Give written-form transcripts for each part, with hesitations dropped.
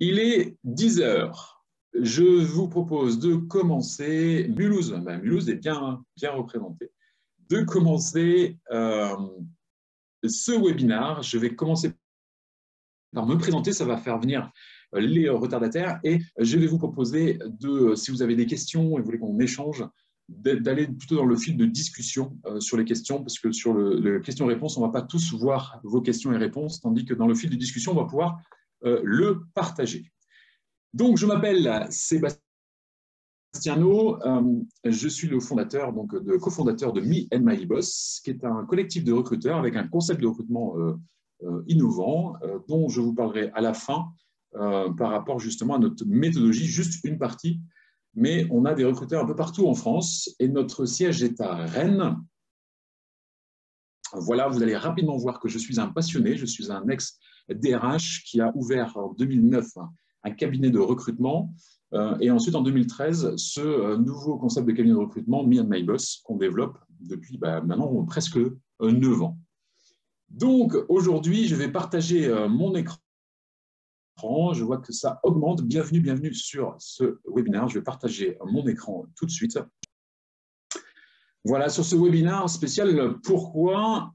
Il est 10 heures. Je vous propose de commencer, Mulhouse, Mulhouse est bien représenté, de commencer ce webinaire. Je vais commencer par me présenter, ça va faire venir les retardataires et je vais vous proposer, si vous avez des questions et vous voulez qu'on échange, d'aller plutôt dans le fil de discussion sur les questions, parce que sur le question-réponse, on ne va pas tous voir vos questions et réponses, tandis que dans le fil de discussion, on va pouvoir le partager. Donc, je m'appelle Sébastien, je suis le fondateur, cofondateur de Me and My Boss, qui est un collectif de recruteurs avec un concept de recrutement innovant, dont je vous parlerai à la fin par rapport justement à notre méthodologie, juste une partie. Mais on a des recruteurs un peu partout en France et notre siège est à Rennes. Voilà, vous allez rapidement voir que je suis un passionné, je suis un ex-DRH qui a ouvert en 2009 un cabinet de recrutement et ensuite en 2013 ce nouveau concept de cabinet de recrutement, Me and My Boss, qu'on développe depuis maintenant presque 9 ans. Donc aujourd'hui, je vais partager mon écran. Je vois que ça augmente. Bienvenue sur ce webinaire. Je vais partager mon écran tout de suite. Voilà, sur ce webinaire spécial, pourquoi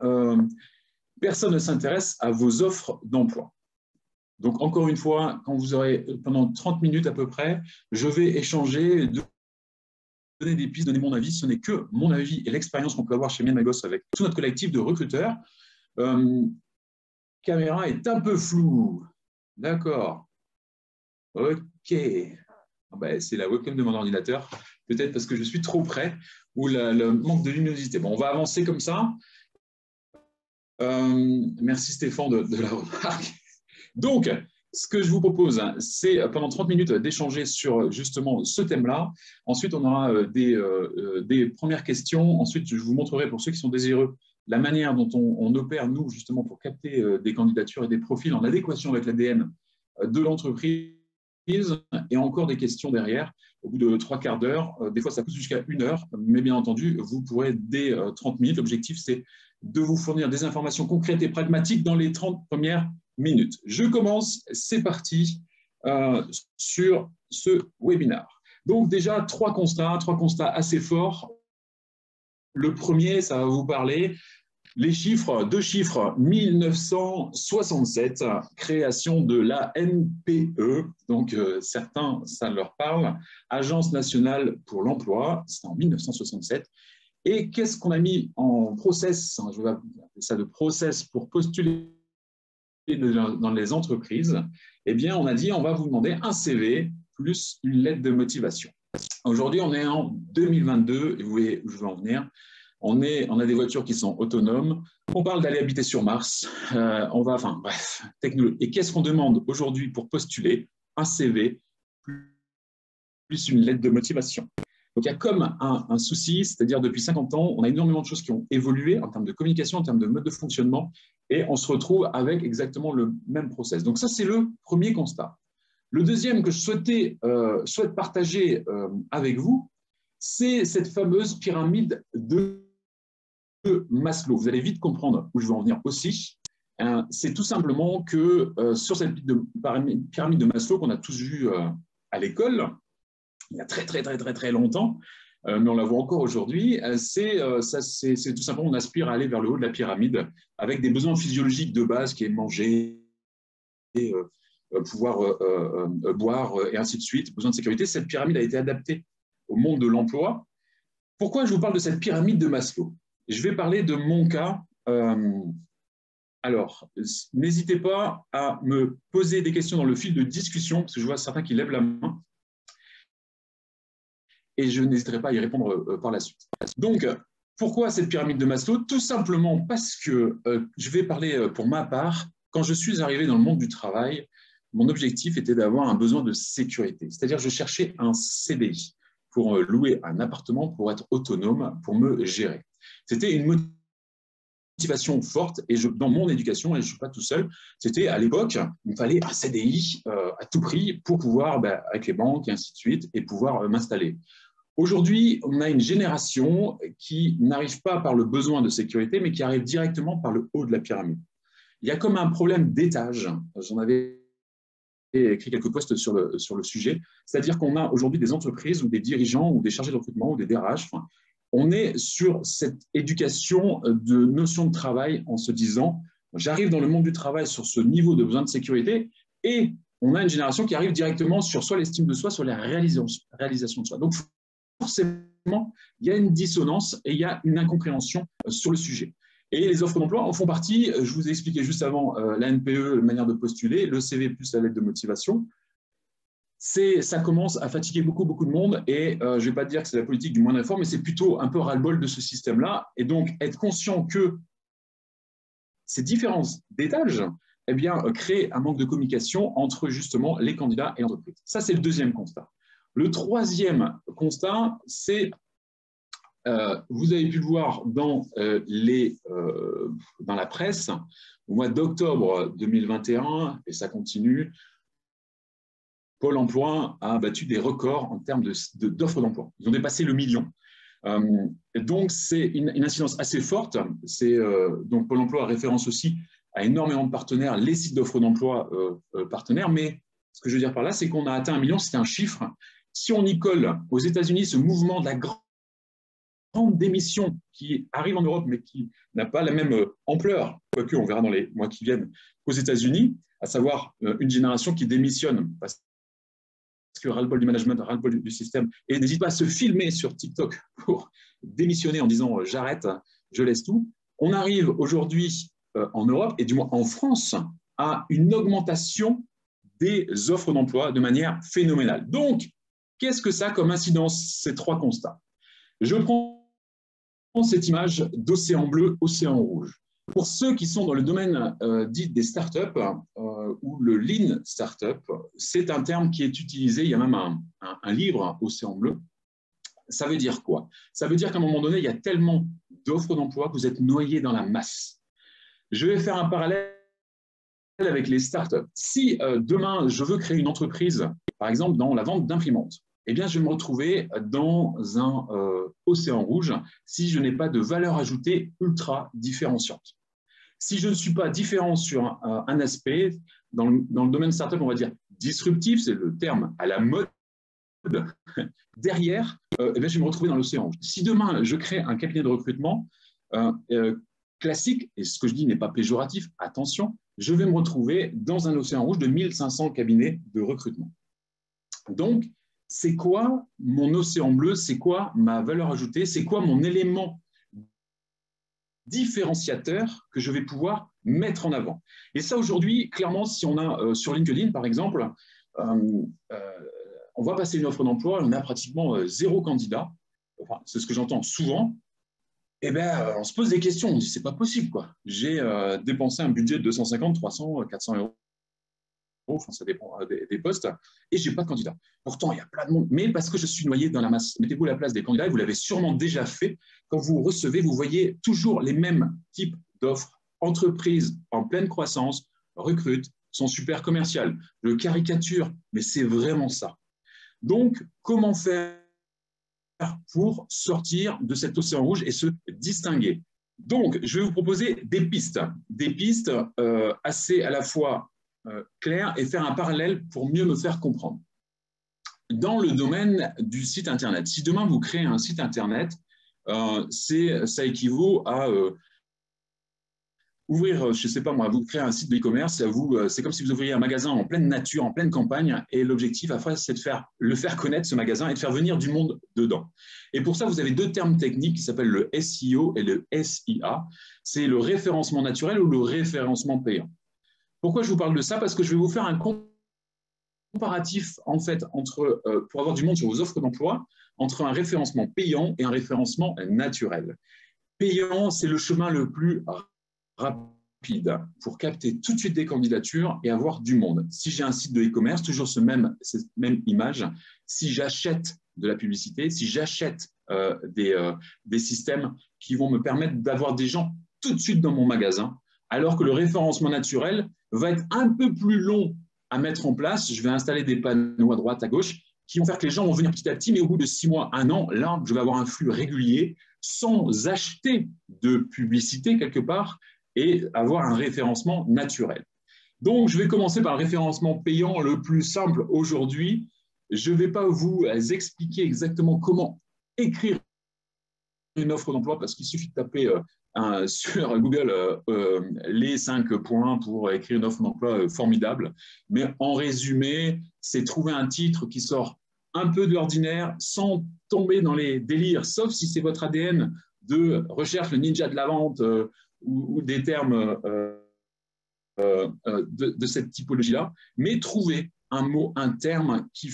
personne ne s'intéresse à vos offres d'emploi. Donc, encore une fois, quand vous aurez pendant 30 minutes à peu près, je vais échanger, donner des pistes, donner mon avis. Ce n'est que mon avis et l'expérience qu'on peut avoir chez Me and My Boss avec tout notre collectif de recruteurs. Caméra est un peu floue. D'accord. OK. C'est la webcam de mon ordinateur. Peut-être parce que je suis trop près ou le manque de luminosité. Bon, on va avancer comme ça. Merci Stéphane de la remarque. Donc, ce que je vous propose, c'est pendant 30 minutes d'échanger sur justement ce thème-là. Ensuite, on aura des premières questions. Ensuite, je vous montrerai pour ceux qui sont désireux la manière dont on opère, nous, justement, pour capter des candidatures et des profils en adéquation avec l'ADN de l'entreprise. Et encore des questions derrière, au bout de 3/4 d'heure. Des fois, ça pousse jusqu'à 1 heure, mais bien entendu, vous pourrez dès 30 minutes. L'objectif, c'est de vous fournir des informations concrètes et pragmatiques dans les 30 premières minutes. Je commence, c'est parti sur ce webinaire. Donc déjà, trois constats assez forts. Le premier, ça va vous parler. Les chiffres, 2 chiffres, 1967, création de l'ANPE, donc certains, ça leur parle, Agence nationale pour l'emploi, c'est en 1967. Et qu'est-ce qu'on a mis en process, je vais appeler ça de process pour postuler dans les entreprises? Eh bien, on a dit, on va vous demander un CV plus une lettre de motivation. Aujourd'hui, on est en 2022, et vous voyez où je veux en venir. On a des voitures qui sont autonomes. On parle d'aller habiter sur Mars. Bref, technologie. Et qu'est-ce qu'on demande aujourd'hui pour postuler? Un CV plus une lettre de motivation. Donc, il y a comme un souci, c'est-à-dire depuis 50 ans, on a énormément de choses qui ont évolué en termes de communication, en termes de mode de fonctionnement, et on se retrouve avec exactement le même process. Donc, ça, c'est le premier constat. Le deuxième que je souhaite partager avec vous, c'est cette fameuse pyramide de Maslow. Vous allez vite comprendre où je veux en venir aussi. C'est tout simplement que sur cette pyramide de Maslow qu'on a tous vue à l'école, il y a très longtemps, mais on la voit encore aujourd'hui, c'est tout simplement on aspire à aller vers le haut de la pyramide avec des besoins physiologiques de base qui est manger, pouvoir boire et ainsi de suite, besoin de sécurité. Cette pyramide a été adaptée au monde de l'emploi. Pourquoi je vous parle de cette pyramide de Maslow? Je vais parler de mon cas. Alors, n'hésitez pas à me poser des questions dans le fil de discussion, parce que je vois certains qui lèvent la main, et je n'hésiterai pas à y répondre par la suite. Donc, pourquoi cette pyramide de Maslow? Tout simplement parce que je vais parler pour ma part. Quand je suis arrivé dans le monde du travail, mon objectif était d'avoir un besoin de sécurité. C'est-à-dire, je cherchais un CDI pour louer un appartement, pour être autonome, pour me gérer. C'était une motivation forte et dans mon éducation, et je ne suis pas tout seul, c'était à l'époque, il me fallait un CDI à tout prix pour pouvoir, avec les banques et ainsi de suite, et pouvoir m'installer. Aujourd'hui, on a une génération qui n'arrive pas par le besoin de sécurité, mais qui arrive directement par le haut de la pyramide. Il y a comme un problème d'étage. J'en avais écrit quelques posts sur le sujet. C'est-à-dire qu'on a aujourd'hui des entreprises ou des dirigeants ou des chargés de recrutement ou des DRH. Enfin, on est sur cette éducation de notion de travail en se disant j'arrive dans le monde du travail sur ce niveau de besoin de sécurité et on a une génération qui arrive directement sur soit l'estime de soi, soit la réalisation de soi. Donc, forcément, il y a une dissonance et il y a une incompréhension sur le sujet. Et les offres d'emploi en font partie. Je vous ai expliqué juste avant la NPE, la manière de postuler, le CV plus la lettre de motivation. Ça commence à fatiguer beaucoup de monde et je ne vais pas dire que c'est la politique du moindre effort, mais c'est plutôt un peu ras-le-bol de ce système-là. Et donc, être conscient que ces différences d'étage eh bien, créent un manque de communication entre justement les candidats et l'entreprise. Ça, c'est le deuxième constat. Le troisième constat, c'est, vous avez pu le voir dans la presse, au mois d'octobre 2021, et ça continue, Pôle emploi a battu des records en termes d'offres d'emploi. Ils ont dépassé le million. Donc, c'est une incidence assez forte. Donc, Pôle emploi référence aussi à énormément de partenaires, les sites d'offres d'emploi partenaires. Mais ce que je veux dire par là, c'est qu'on a atteint 1 million, c'est un chiffre. Si on y colle aux États-Unis ce mouvement de la grande démission qui arrive en Europe, mais qui n'a pas la même ampleur, quoique on verra dans les mois qui viennent, qu'aux États-Unis, à savoir une génération qui démissionne parce que ras-le-bol du management, ras-le-bol du système, et n'hésite pas à se filmer sur TikTok pour démissionner en disant j'arrête, je laisse tout. On arrive aujourd'hui en Europe, et du moins en France, à une augmentation des offres d'emploi de manière phénoménale. Donc, qu'est-ce que ça a comme incidence, ces trois constats? Je prends cette image d'océan bleu, océan rouge. Pour ceux qui sont dans le domaine dit des startups ou le lean startup, c'est un terme qui est utilisé, il y a même un livre, Océan bleu. Ça veut dire quoi? Ça veut dire qu'à un moment donné, il y a tellement d'offres d'emploi que vous êtes noyé dans la masse. Je vais faire un parallèle avec les startups. Si demain, je veux créer une entreprise, par exemple, dans la vente d'imprimantes, eh bien, je vais me retrouver dans un océan rouge si je n'ai pas de valeur ajoutée ultra différenciante. Si je ne suis pas différent sur un aspect, dans le domaine startup, on va dire disruptif, c'est le terme à la mode, derrière, eh bien, je vais me retrouver dans l'océan rouge. Si demain, je crée un cabinet de recrutement classique, et ce que je dis n'est pas péjoratif, attention, je vais me retrouver dans un océan rouge de 1500 cabinets de recrutement. Donc, c'est quoi mon océan bleu? C'est quoi ma valeur ajoutée? C'est quoi mon élément différenciateur que je vais pouvoir mettre en avant? Et ça, aujourd'hui, clairement, si on a sur LinkedIn, par exemple, on va passer une offre d'emploi, on a pratiquement 0 candidat. Enfin, c'est ce que j'entends souvent. Eh bien, on se pose des questions. On dit, c'est pas possible, quoi. J'ai dépensé un budget de 250, 300, 400 euros. Enfin, ça dépend des postes, et je n'ai pas de candidat. Pourtant, il y a plein de monde, mais parce que je suis noyé dans la masse. Mettez-vous à la place des candidats, et vous l'avez sûrement déjà fait. Quand vous recevez, vous voyez toujours les mêmes types d'offres. Entreprises en pleine croissance, recrutent, sont super commerciales. Je caricature, mais c'est vraiment ça. Donc, comment faire pour sortir de cet océan rouge et se distinguer? Donc, je vais vous proposer des pistes assez à la fois clair et faire un parallèle pour mieux me faire comprendre. Dans le domaine du site Internet, si demain vous créez un site Internet, ça équivaut à ouvrir, je ne sais pas moi, vous créez un site de e-commerce, c'est comme si vous ouvriez un magasin en pleine nature, en pleine campagne, et l'objectif, après, c'est de le faire connaître, ce magasin, et de faire venir du monde dedans. Et pour ça, vous avez 2 termes techniques qui s'appellent le SEO et le SIA. C'est le référencement naturel ou le référencement payant. Pourquoi je vous parle de ça? Parce que je vais vous faire un comparatif, en fait, pour avoir du monde sur vos offres d'emploi, entre un référencement payant et un référencement naturel. Payant, c'est le chemin le plus rapide pour capter tout de suite des candidatures et avoir du monde. Si j'ai un site de e-commerce, toujours cette même image, si j'achète de la publicité, si j'achète des systèmes qui vont me permettre d'avoir des gens tout de suite dans mon magasin, alors que le référencement naturel va être un peu plus long à mettre en place. Je vais installer des panneaux à droite, à gauche, qui vont faire que les gens vont venir petit à petit, mais au bout de 6 mois, 1 an, là, je vais avoir un flux régulier sans acheter de publicité quelque part et avoir un référencement naturel. Donc, je vais commencer par le référencement payant le plus simple aujourd'hui. Je ne vais pas vous expliquer exactement comment écrire une offre d'emploi parce qu'il suffit de taper sur Google les 5 points pour écrire une offre d'emploi formidable. Mais en résumé, c'est trouver un titre qui sort un peu de l'ordinaire sans tomber dans les délires, sauf si c'est votre ADN de recherche, le ninja de la vente ou des termes de cette typologie-là, mais trouver un mot, un terme qui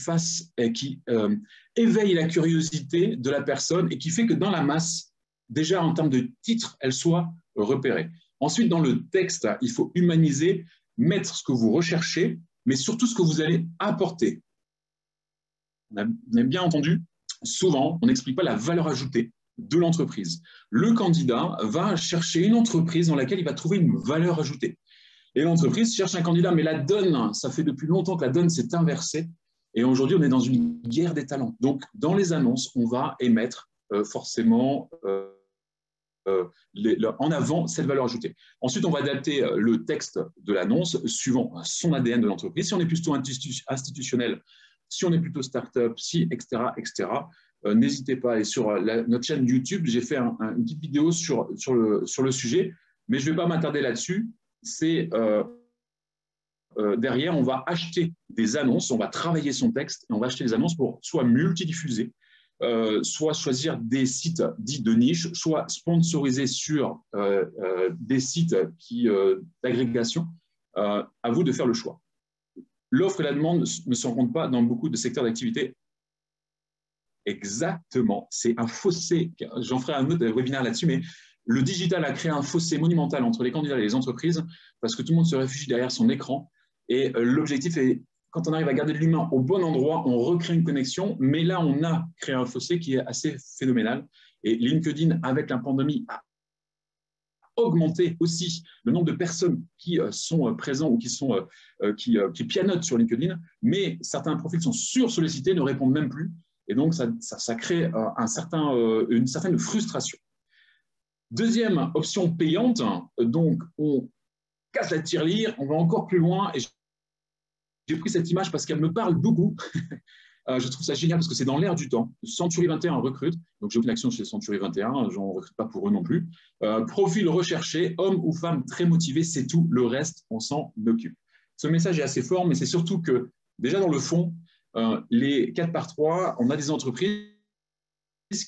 éveille la curiosité de la personne et qui fait que dans la masse, déjà en termes de titre, elle soit repérée. Ensuite, dans le texte, il faut humaniser, mettre ce que vous recherchez, mais surtout ce que vous allez apporter. On a bien entendu, souvent, on n'explique pas la valeur ajoutée de l'entreprise. Le candidat va chercher une entreprise dans laquelle il va trouver une valeur ajoutée. Et l'entreprise cherche un candidat, mais la donne, ça fait depuis longtemps que la donne s'est inversée. Et aujourd'hui, on est dans une guerre des talents. Donc, dans les annonces, on va émettre forcément en avant cette valeur ajoutée. Ensuite, on va adapter le texte de l'annonce suivant son ADN de l'entreprise. Si on est plutôt institutionnel, si on est plutôt start-up, etc., etc. N'hésitez pas à aller sur notre chaîne YouTube. J'ai fait une petite vidéo sur le sujet, mais je ne vais pas m'attarder là-dessus. C'est derrière, on va acheter des annonces, on va travailler son texte et on va acheter des annonces pour soit multidiffuser, soit choisir des sites dits de niche, soit sponsoriser sur des sites d'agrégation. À vous de faire le choix. L'offre et la demande ne se rencontrent pas dans beaucoup de secteurs d'activité. Exactement, c'est un fossé. J'en ferai un autre webinaire là-dessus, mais le digital a créé un fossé monumental entre les candidats et les entreprises parce que tout le monde se réfugie derrière son écran. Et l'objectif est, quand on arrive à garder l'humain au bon endroit, on recrée une connexion. Mais là, on a créé un fossé qui est assez phénoménal. Et LinkedIn, avec la pandémie, a augmenté aussi le nombre de personnes qui sont présents ou qui pianotent sur LinkedIn. Mais certains profils sont sursollicités, ne répondent même plus. Et donc, ça crée une certaine frustration. Deuxième option payante, donc on casse la tirelire, on va encore plus loin. Et j'ai pris cette image parce qu'elle me parle beaucoup. Je trouve ça génial parce que c'est dans l'air du temps. Century 21 recrute, donc j'ai aucune action chez Century 21, je n'en recrute pas pour eux non plus. Profil recherché, homme ou femme très motivé, c'est tout, le reste, on s'en occupe. Ce message est assez fort, mais c'est surtout que déjà dans le fond, les 4x3, on a des entreprises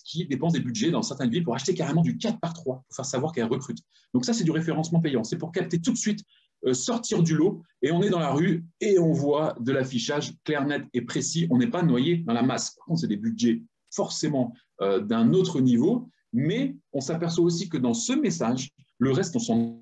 qui dépensent des budgets dans certaines villes pour acheter carrément du 4x3 pour faire savoir qu'elles recrutent. Donc ça, c'est du référencement payant. C'est pour capter tout de suite, sortir du lot, et on est dans la rue et on voit de l'affichage clair, net et précis. On n'est pas noyé dans la masse. Par contre, c'est des budgets forcément d'un autre niveau, mais on s'aperçoit aussi que dans ce message, le reste, on s'en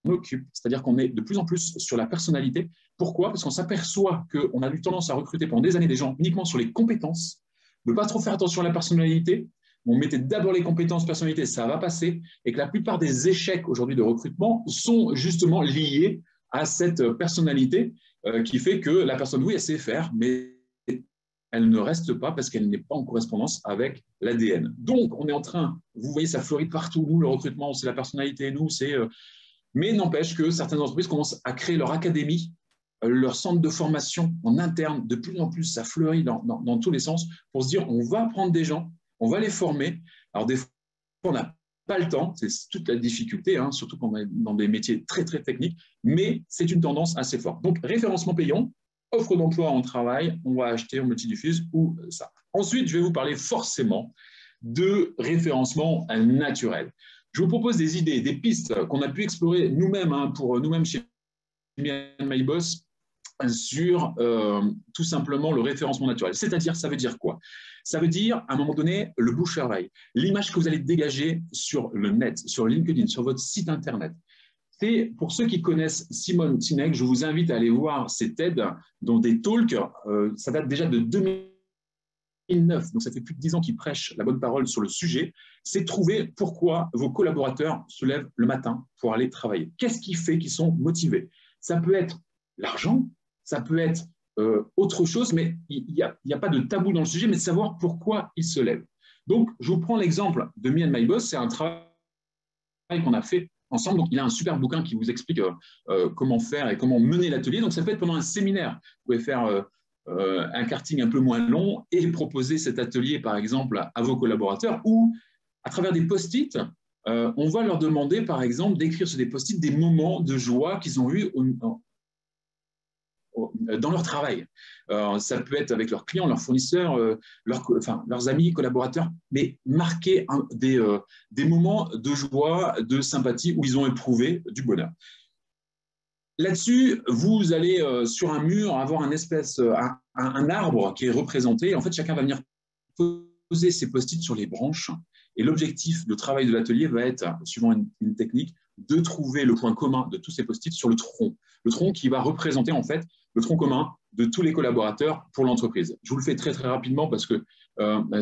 occupe. C'est-à-dire qu'on est de plus en plus sur la personnalité. Pourquoi? Parce qu'on s'aperçoit qu'on a eu tendance à recruter pendant des années des gens uniquement sur les compétences, ne pas trop faire attention à la personnalité. On mettait d'abord les compétences, personnalité, ça va passer, et que la plupart des échecs aujourd'hui de recrutement sont justement liés à cette personnalité qui fait que la personne, oui, elle sait faire, mais elle ne reste pas parce qu'elle n'est pas en correspondance avec l'ADN. Donc, on est en train, vous voyez, ça fleurit partout, nous, le recrutement, c'est la personnalité, nous, c'est... Mais n'empêche que certaines entreprises commencent à créer leur académie, leur centre de formation en interne. De plus en plus, ça fleurit dans tous les sens pour se dire, on va prendre des gens, on va les former. Alors, des fois, on n'a pas le temps, c'est toute la difficulté, hein, surtout quand on est dans des métiers très, très techniques, mais c'est une tendance assez forte. Donc, référencement payant, offre d'emploi en travail, on va acheter, on multidiffuse ou ça. Ensuite, je vais vous parler forcément de référencement naturel. Je vous propose des idées, des pistes qu'on a pu explorer nous-mêmes, hein, pour nous-mêmes chez MyBoss, sur tout simplement le référencement naturel. C'est-à-dire, ça veut dire quoi? Ça veut dire, à un moment donné, le bouche à oreille. L'image que vous allez dégager sur le net, sur LinkedIn, sur votre site Internet. C'est, pour ceux qui connaissent Simon Sinek, je vous invite à aller voir ses TED, dont des talks, ça date déjà de 2009, donc ça fait plus de 10 ans qu'il prêche la bonne parole sur le sujet. C'est trouver pourquoi vos collaborateurs se lèvent le matin pour aller travailler. Qu'est-ce qui fait qu'ils sont motivés? Ça peut être l'argent, ça peut être autre chose, mais il n'y a pas de tabou dans le sujet, mais de savoir pourquoi ils se lèvent. Donc, je vous prends l'exemple de Me and My Boss, c'est un travail qu'on a fait ensemble. Donc, il a un super bouquin qui vous explique comment faire et comment mener l'atelier. Donc, ça peut être pendant un séminaire. Vous pouvez faire un karting un peu moins long et proposer cet atelier, par exemple, à vos collaborateurs ou à travers des post-it. On va leur demander, par exemple, d'écrire sur des post-it des moments de joie qu'ils ont eus dans leur travail. Ça peut être avec leurs clients, leurs fournisseurs, leurs amis, collaborateurs, mais marquer des moments de joie, de sympathie où ils ont éprouvé du bonheur. Là-dessus, vous allez sur un mur avoir un arbre qui est représenté. En fait, chacun va venir poser ses post-it sur les branches. Et l'objectif de travail de l'atelier va être, suivant une technique, de trouver le point commun de tous ces post-it sur le tronc. Le tronc qui va représenter en fait le tronc commun de tous les collaborateurs pour l'entreprise. Je vous le fais très très rapidement parce que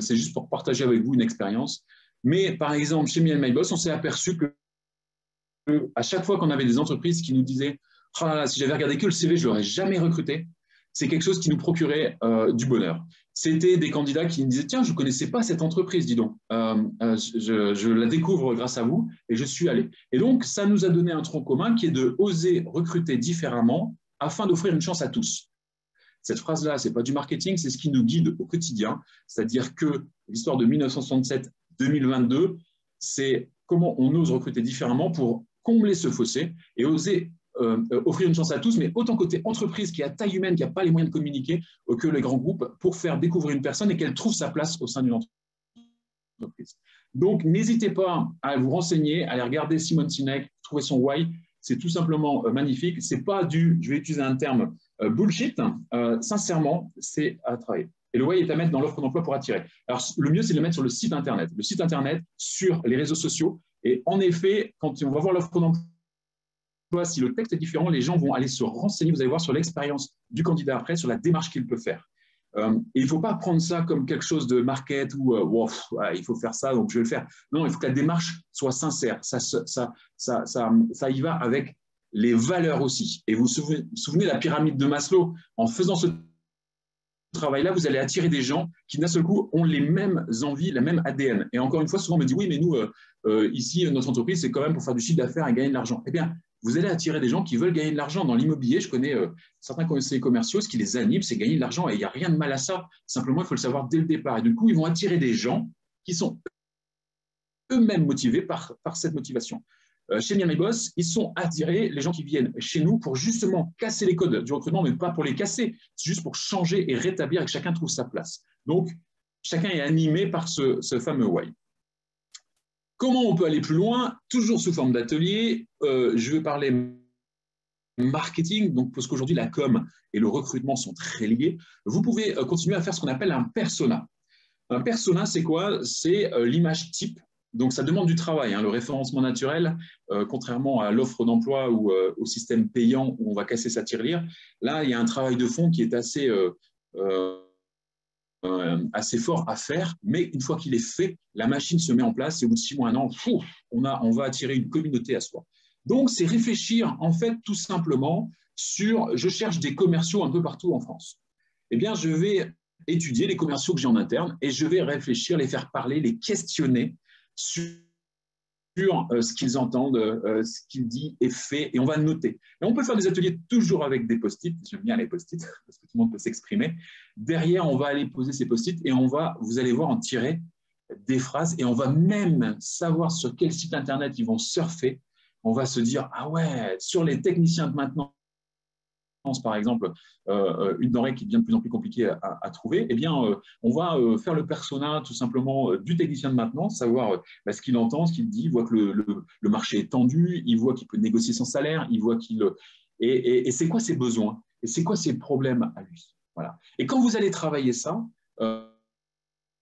c'est juste pour partager avec vous une expérience. Mais par exemple, chez Me & My Boss, on s'est aperçu que à chaque fois qu'on avait des entreprises qui nous disaient « Oh là là, si j'avais regardé que le CV, je ne l'aurais jamais recruté », c'est quelque chose qui nous procurait du bonheur. C'était des candidats qui me disaient « Tiens, je ne connaissais pas cette entreprise, dis donc. Je la découvre grâce à vous et je suis allé. » Et donc, ça nous a donné un tronc commun qui est de oser recruter différemment afin d'offrir une chance à tous. Cette phrase-là, ce n'est pas du marketing, c'est ce qui nous guide au quotidien. C'est-à-dire que l'histoire de 1967-2022, c'est comment on ose recruter différemment pour combler ce fossé et oser offrir une chance à tous, mais autant côté entreprise qui a taille humaine, qui n'a pas les moyens de communiquer, que les grands groupes, pour faire découvrir une personne et qu'elle trouve sa place au sein d'une entreprise. Donc, n'hésitez pas à vous renseigner, à aller regarder Simon Sinek, trouver son why. C'est tout simplement magnifique. Ce n'est pas du, je vais utiliser un terme, bullshit. Sincèrement, c'est à travailler. Et le why est à mettre dans l'offre d'emploi pour attirer. Alors, le mieux, c'est de le mettre sur le site Internet. Le site Internet, sur les réseaux sociaux. Et en effet, quand on va voir l'offre d'emploi, si le texte est différent, les gens vont aller se renseigner, vous allez voir, sur l'expérience du candidat après, sur la démarche qu'il peut faire. Et il ne faut pas prendre ça comme quelque chose de market ou il faut faire ça, donc je vais le faire. Non, il faut que la démarche soit sincère. Ça y va avec les valeurs aussi. Et vous vous souvenez de la pyramide de Maslow? En faisant ce travail-là, vous allez attirer des gens qui, d'un seul coup, ont les mêmes envies, la même ADN. Et encore une fois, souvent on me dit, oui, mais nous, ici, notre entreprise, c'est quand même pour faire du chiffre d'affaires et gagner de l'argent. Eh bien, vous allez attirer des gens qui veulent gagner de l'argent. Dans l'immobilier, je connais certains conseillers commerciaux, ce qui les anime, c'est gagner de l'argent. Et il n'y a rien de mal à ça. Simplement, il faut le savoir dès le départ. Et du coup, ils vont attirer des gens qui sont eux-mêmes motivés par cette motivation. Chez Me & My Boss, ils sont attirés, les gens qui viennent chez nous, pour justement casser les codes du recrutement, mais pas pour les casser. C'est juste pour changer et rétablir et que chacun trouve sa place. Donc, chacun est animé par ce fameux why. Comment on peut aller plus loin? Toujours sous forme d'atelier. Je vais parler marketing, donc parce qu'aujourd'hui la com et le recrutement sont très liés. Vous pouvez continuer à faire ce qu'on appelle un persona. Un persona, c'est quoi? C'est l'image type. Donc ça demande du travail, hein, le référencement naturel, contrairement à l'offre d'emploi ou au système payant où on va casser sa tirelire. Là, il y a un travail de fond qui est assez fort à faire, mais une fois qu'il est fait, la machine se met en place et au bout de 6 mois, 1 an, on va attirer une communauté à soi. Donc, c'est réfléchir en fait tout simplement sur, je cherche des commerciaux un peu partout en France. Eh bien, je vais étudier les commerciaux que j'ai en interne et je vais réfléchir, les faire parler, les questionner sur ce qu'ils entendent, ce qu'il dit est fait, et on va noter. Et on peut faire des ateliers toujours avec des post-it, j'aime bien les post-it, parce que tout le monde peut s'exprimer. Derrière, on va aller poser ces post-it et vous allez voir en tirer des phrases, et on va même savoir sur quel site internet ils vont surfer. On va se dire, ah ouais, sur les techniciens de maintenance, par exemple, une denrée qui devient de plus en plus compliquée à trouver, eh bien, on va faire le persona tout simplement du technicien de maintenance, savoir ce qu'il entend, ce qu'il dit, il voit que le marché est tendu, il voit qu'il peut négocier son salaire, il voit qu'il… Et c'est quoi ses besoins? Et c'est quoi ses problèmes à lui? Voilà. Et quand vous allez travailler ça,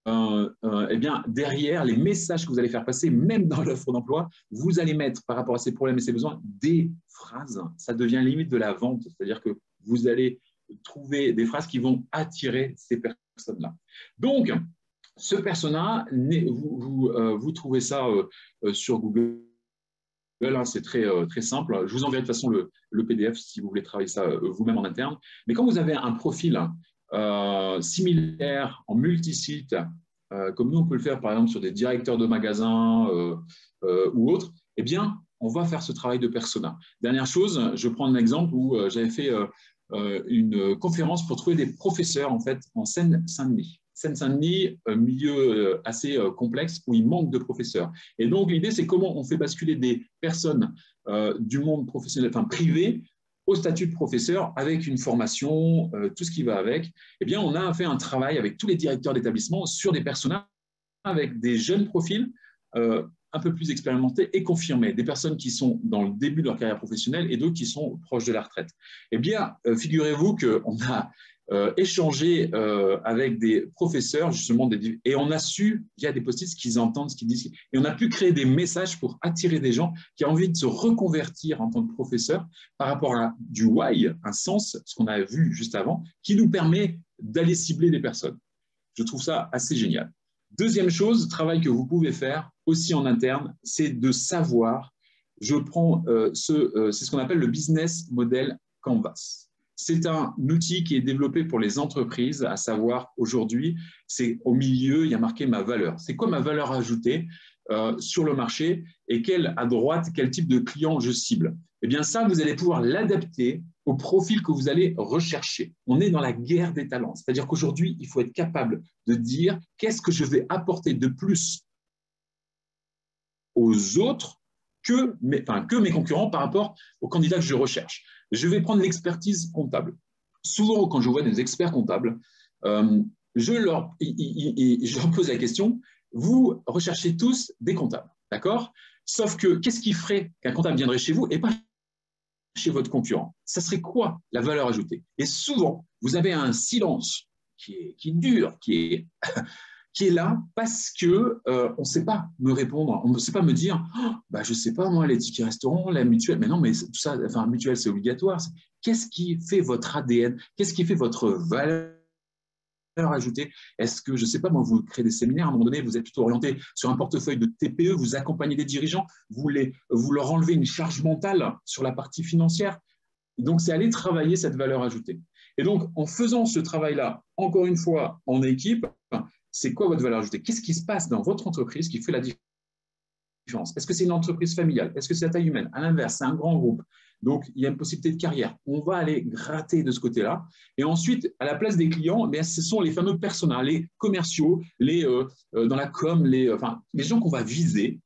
eh bien, derrière les messages que vous allez faire passer, même dans l'offre d'emploi, vous allez mettre par rapport à ces problèmes et ces besoins des phrases. Ça devient limite de la vente, c'est-à-dire que vous allez trouver des phrases qui vont attirer ces personnes-là. Donc, ce persona, vous trouvez ça sur Google. C'est très simple. Je vous enverrai de toute façon le PDF si vous voulez travailler ça vous-même en interne. Mais quand vous avez un profil similaire en multisite, comme nous on peut le faire par exemple sur des directeurs de magasins ou autres, eh bien, on va faire ce travail de persona. Dernière chose, je prends un exemple où j'avais fait une conférence pour trouver des professeurs en fait, en Seine-Saint-Denis. Seine-Saint-Denis, milieu assez complexe où il manque de professeurs. Et donc, l'idée, c'est comment on fait basculer des personnes du monde professionnel, enfin privé, au statut de professeur avec une formation, tout ce qui va avec. Eh bien, on a fait un travail avec tous les directeurs d'établissement sur des personnages avec des jeunes profils un peu plus expérimentés et confirmés, des personnes qui sont dans le début de leur carrière professionnelle et d'autres qui sont proches de la retraite. Eh bien, figurez-vous qu'on a échangé avec des professeurs, justement, et on a su, via des post-it, ce qu'ils entendent, ce qu'ils disent. Et on a pu créer des messages pour attirer des gens qui ont envie de se reconvertir en tant que professeur par rapport à du why, un sens, ce qu'on a vu juste avant, qui nous permet d'aller cibler des personnes. Je trouve ça assez génial. Deuxième chose, travail que vous pouvez faire aussi en interne, c'est de savoir, je prends c'est ce qu'on appelle le business model Canvas. C'est un outil qui est développé pour les entreprises, à savoir aujourd'hui, c'est au milieu, il y a marqué ma valeur. C'est quoi ma valeur ajoutée sur le marché et à droite, quel type de client je cible? Eh bien ça, vous allez pouvoir l'adapter au profil que vous allez rechercher. On est dans la guerre des talents, c'est-à-dire qu'aujourd'hui, il faut être capable de dire qu'est-ce que je vais apporter de plus aux autres que mes concurrents par rapport aux candidats que je recherche. Je vais prendre l'expertise comptable. Souvent, quand je vois des experts comptables, je leur pose la question, vous recherchez tous des comptables, d'accord? Sauf que, qu'est-ce qui ferait qu'un comptable viendrait chez vous et pas chez votre concurrent? Ça serait quoi la valeur ajoutée? Et souvent, vous avez un silence qui dure, qui est là parce que on ne sait pas me répondre, on ne sait pas me dire, oh, bah, je ne sais pas moi, les tickets restaurants, la mutuelle, mais non, mais tout ça, enfin, mutuelle, c'est obligatoire. Qu'est-ce qui fait votre ADN? Qu'est-ce qui fait votre valeur ajoutée? Est-ce que, je ne sais pas, moi, vous créez des séminaires, à un moment donné, vous êtes plutôt orienté sur un portefeuille de TPE, vous accompagnez des dirigeants, vous leur enlevez une charge mentale sur la partie financière. Donc, c'est aller travailler cette valeur ajoutée. Et donc, en faisant ce travail-là, encore une fois, en équipe, c'est quoi votre valeur ajoutée? Qu'est-ce qui se passe dans votre entreprise qui fait la différence? Est-ce que c'est une entreprise familiale? Est-ce que c'est la taille humaine? À l'inverse, c'est un grand groupe. Donc, il y a une possibilité de carrière. On va aller gratter de ce côté-là. Et ensuite, à la place des clients, ce sont les fameux personas, les commerciaux, dans la com, les gens qu'on va viser.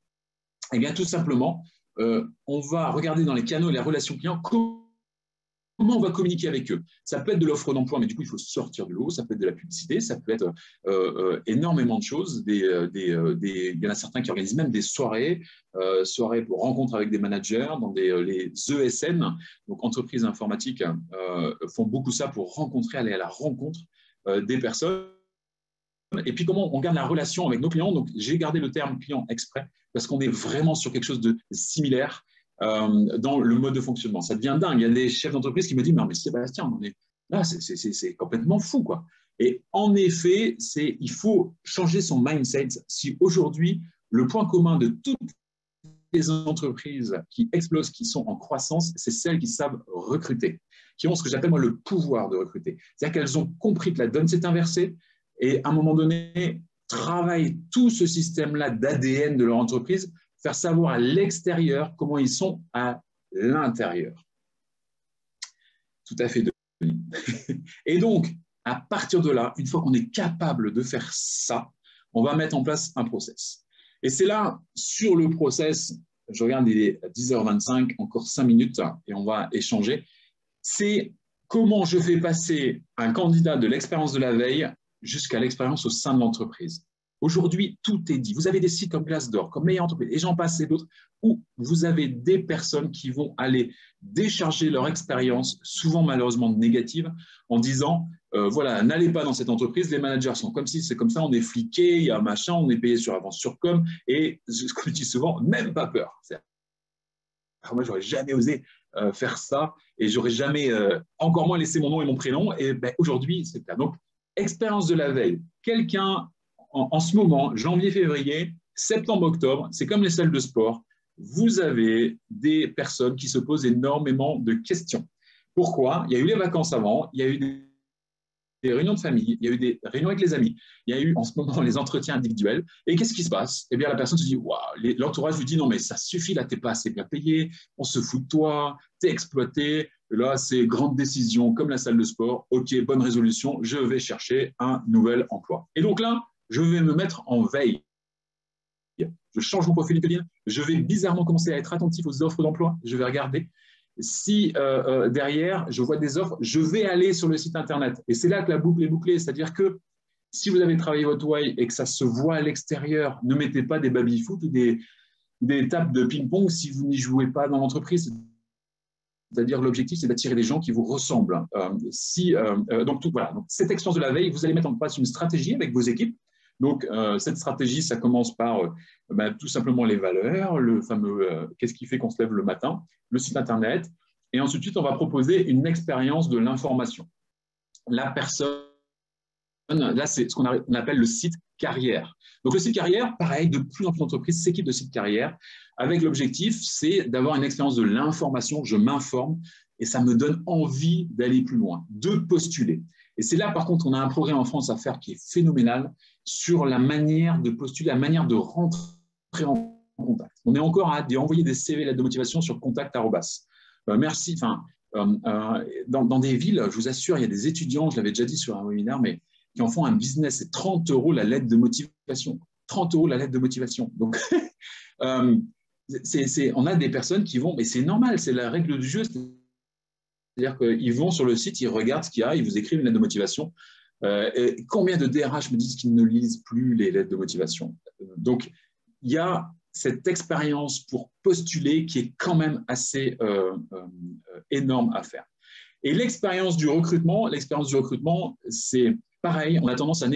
Eh bien, tout simplement, on va regarder dans les canaux et les relations clients comment on va communiquer avec eux. Ça peut être de l'offre d'emploi, mais du coup, il faut sortir de l'eau. Ça peut être de la publicité, ça peut être énormément de choses. Il y en a certains qui organisent même des soirées pour rencontres avec des managers dans les ESN, donc entreprises informatiques, font beaucoup ça pour rencontrer, aller à la rencontre des personnes. Et puis, comment on garde la relation avec nos clients. Donc, j'ai gardé le terme client exprès parce qu'on est vraiment sur quelque chose de similaire dans le mode de fonctionnement. Ça devient dingue. Il y a des chefs d'entreprise qui me disent « Mais Sébastien, là, c'est complètement fou, quoi. » Et en effet, il faut changer son mindset. Si aujourd'hui, le point commun de toutes les entreprises qui explosent, qui sont en croissance, c'est celles qui savent recruter, qui ont ce que j'appelle moi le pouvoir de recruter. C'est-à-dire qu'elles ont compris que la donne s'est inversée et à un moment donné, travaillent tout ce système-là d'ADN de leur entreprise, faire savoir à l'extérieur comment ils sont à l'intérieur. Tout à fait. Et donc, à partir de là, une fois qu'on est capable de faire ça, on va mettre en place un process. Et c'est là, sur le process, je regarde, il est 10h25, encore 5 minutes, et on va échanger. C'est comment je fais passer un candidat de l'expérience de la veille jusqu'à l'expérience au sein de l'entreprise. Aujourd'hui, tout est dit. Vous avez des sites comme Glassdoor, comme Meilleure Entreprise, et j'en passe et d'autres, où vous avez des personnes qui vont aller décharger leur expérience, souvent malheureusement négative, en disant voilà, n'allez pas dans cette entreprise, les managers sont comme ci, c'est comme ça, on est fliqué, il y a un machin, on est payé sur avance sur com, et comme je dis souvent, même pas peur. Alors moi, j'aurais jamais osé faire ça, et j'aurais jamais, encore moins laissé mon nom et mon prénom, et ben, aujourd'hui, c'est le cas. Donc, expérience de la veille. Quelqu'un en ce moment, janvier, février, septembre, octobre, c'est comme les salles de sport. Vous avez des personnes qui se posent énormément de questions. Pourquoi? Il y a eu les vacances avant, il y a eu des réunions de famille, il y a eu des réunions avec les amis, il y a eu en ce moment les entretiens individuels. Et qu'est-ce qui se passe? Eh bien, la personne se dit, waouh, l'entourage lui dit, non, mais ça suffit, là, t'es pas assez bien payé, on se fout de toi, t'es exploité. Là, c'est grande décision, comme la salle de sport. OK, bonne résolution, je vais chercher un nouvel emploi. Et donc là, je vais me mettre en veille. Je change mon profil LinkedIn, je vais bizarrement commencer à être attentif aux offres d'emploi, je vais regarder. Si derrière, je vois des offres, je vais aller sur le site Internet. Et c'est là que la boucle est bouclée, c'est-à-dire que si vous avez travaillé votre why et que ça se voit à l'extérieur, ne mettez pas des baby-foot ou des tapes de ping-pong si vous n'y jouez pas dans l'entreprise. C'est-à-dire l'objectif, c'est d'attirer des gens qui vous ressemblent. Voilà. Donc, cette expérience de la veille, vous allez mettre en place une stratégie avec vos équipes. Donc, cette stratégie, ça commence par tout simplement les valeurs, le fameux qu'est-ce qui fait qu'on se lève le matin, le site Internet. Et ensuite, on va proposer une expérience de l'information. La personne, là, c'est ce qu'on appelle le site carrière. Donc, le site carrière, pareil, de plus en plus d'entreprises s'équipent de sites carrière avec l'objectif, c'est d'avoir une expérience de l'information. Je m'informe et ça me donne envie d'aller plus loin, de postuler. Et c'est là, par contre, on a un progrès en France à faire qui est phénoménal sur la manière de postuler, la manière de rentrer en contact. On est encore à envoyer des CV, lettres de motivation sur contact@. Merci. Enfin, dans des villes, je vous assure, il y a des étudiants, je l'avais déjà dit sur un webinaire, mais qui en font un business. C'est 30 € la lettre de motivation. 30 € la lettre de motivation. Donc, on a des personnes qui vont, mais c'est normal, c'est la règle du jeu. C'est-à-dire qu'ils vont sur le site, ils regardent ce qu'il y a, ils vous écrivent une lettre de motivation. Et combien de DRH me disent qu'ils ne lisent plus les lettres de motivation? Donc, il y a cette expérience pour postuler qui est quand même assez énorme à faire. Et l'expérience du recrutement, c'est pareil, on a tendance à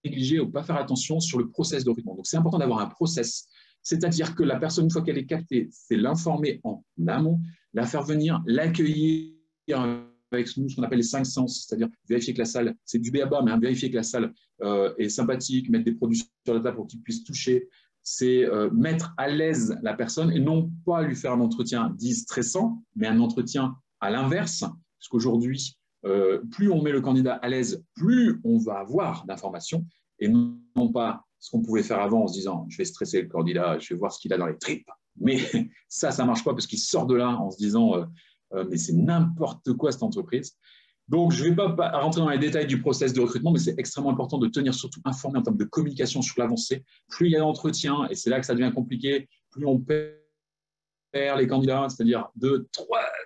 négliger ou pas faire attention sur le process de recrutement. Donc, c'est important d'avoir un process, c'est-à-dire que la personne, une fois qu'elle est captée, c'est l'informer en amont, la faire venir, l'accueillir avec nous, ce qu'on appelle les 5 sens, c'est-à-dire vérifier que la salle, c'est du b.a.-ba, mais vérifier que la salle est sympathique, mettre des produits sur la table pour qu'il puisse toucher, c'est mettre à l'aise la personne et non pas lui faire un entretien dit stressant, mais un entretien à l'inverse, parce qu'aujourd'hui, plus on met le candidat à l'aise, plus on va avoir d'informations et non pas ce qu'on pouvait faire avant en se disant je vais stresser le candidat, je vais voir ce qu'il a dans les tripes. Mais ça ne marche pas parce qu'il sort de là en se disant mais c'est n'importe quoi cette entreprise. Donc, je ne vais pas rentrer dans les détails du process de recrutement, mais c'est extrêmement important de tenir surtout informé en termes de communication sur l'avancée. Plus il y a d'entretiens, et c'est là que ça devient compliqué, plus on perd les candidats, c'est-à-dire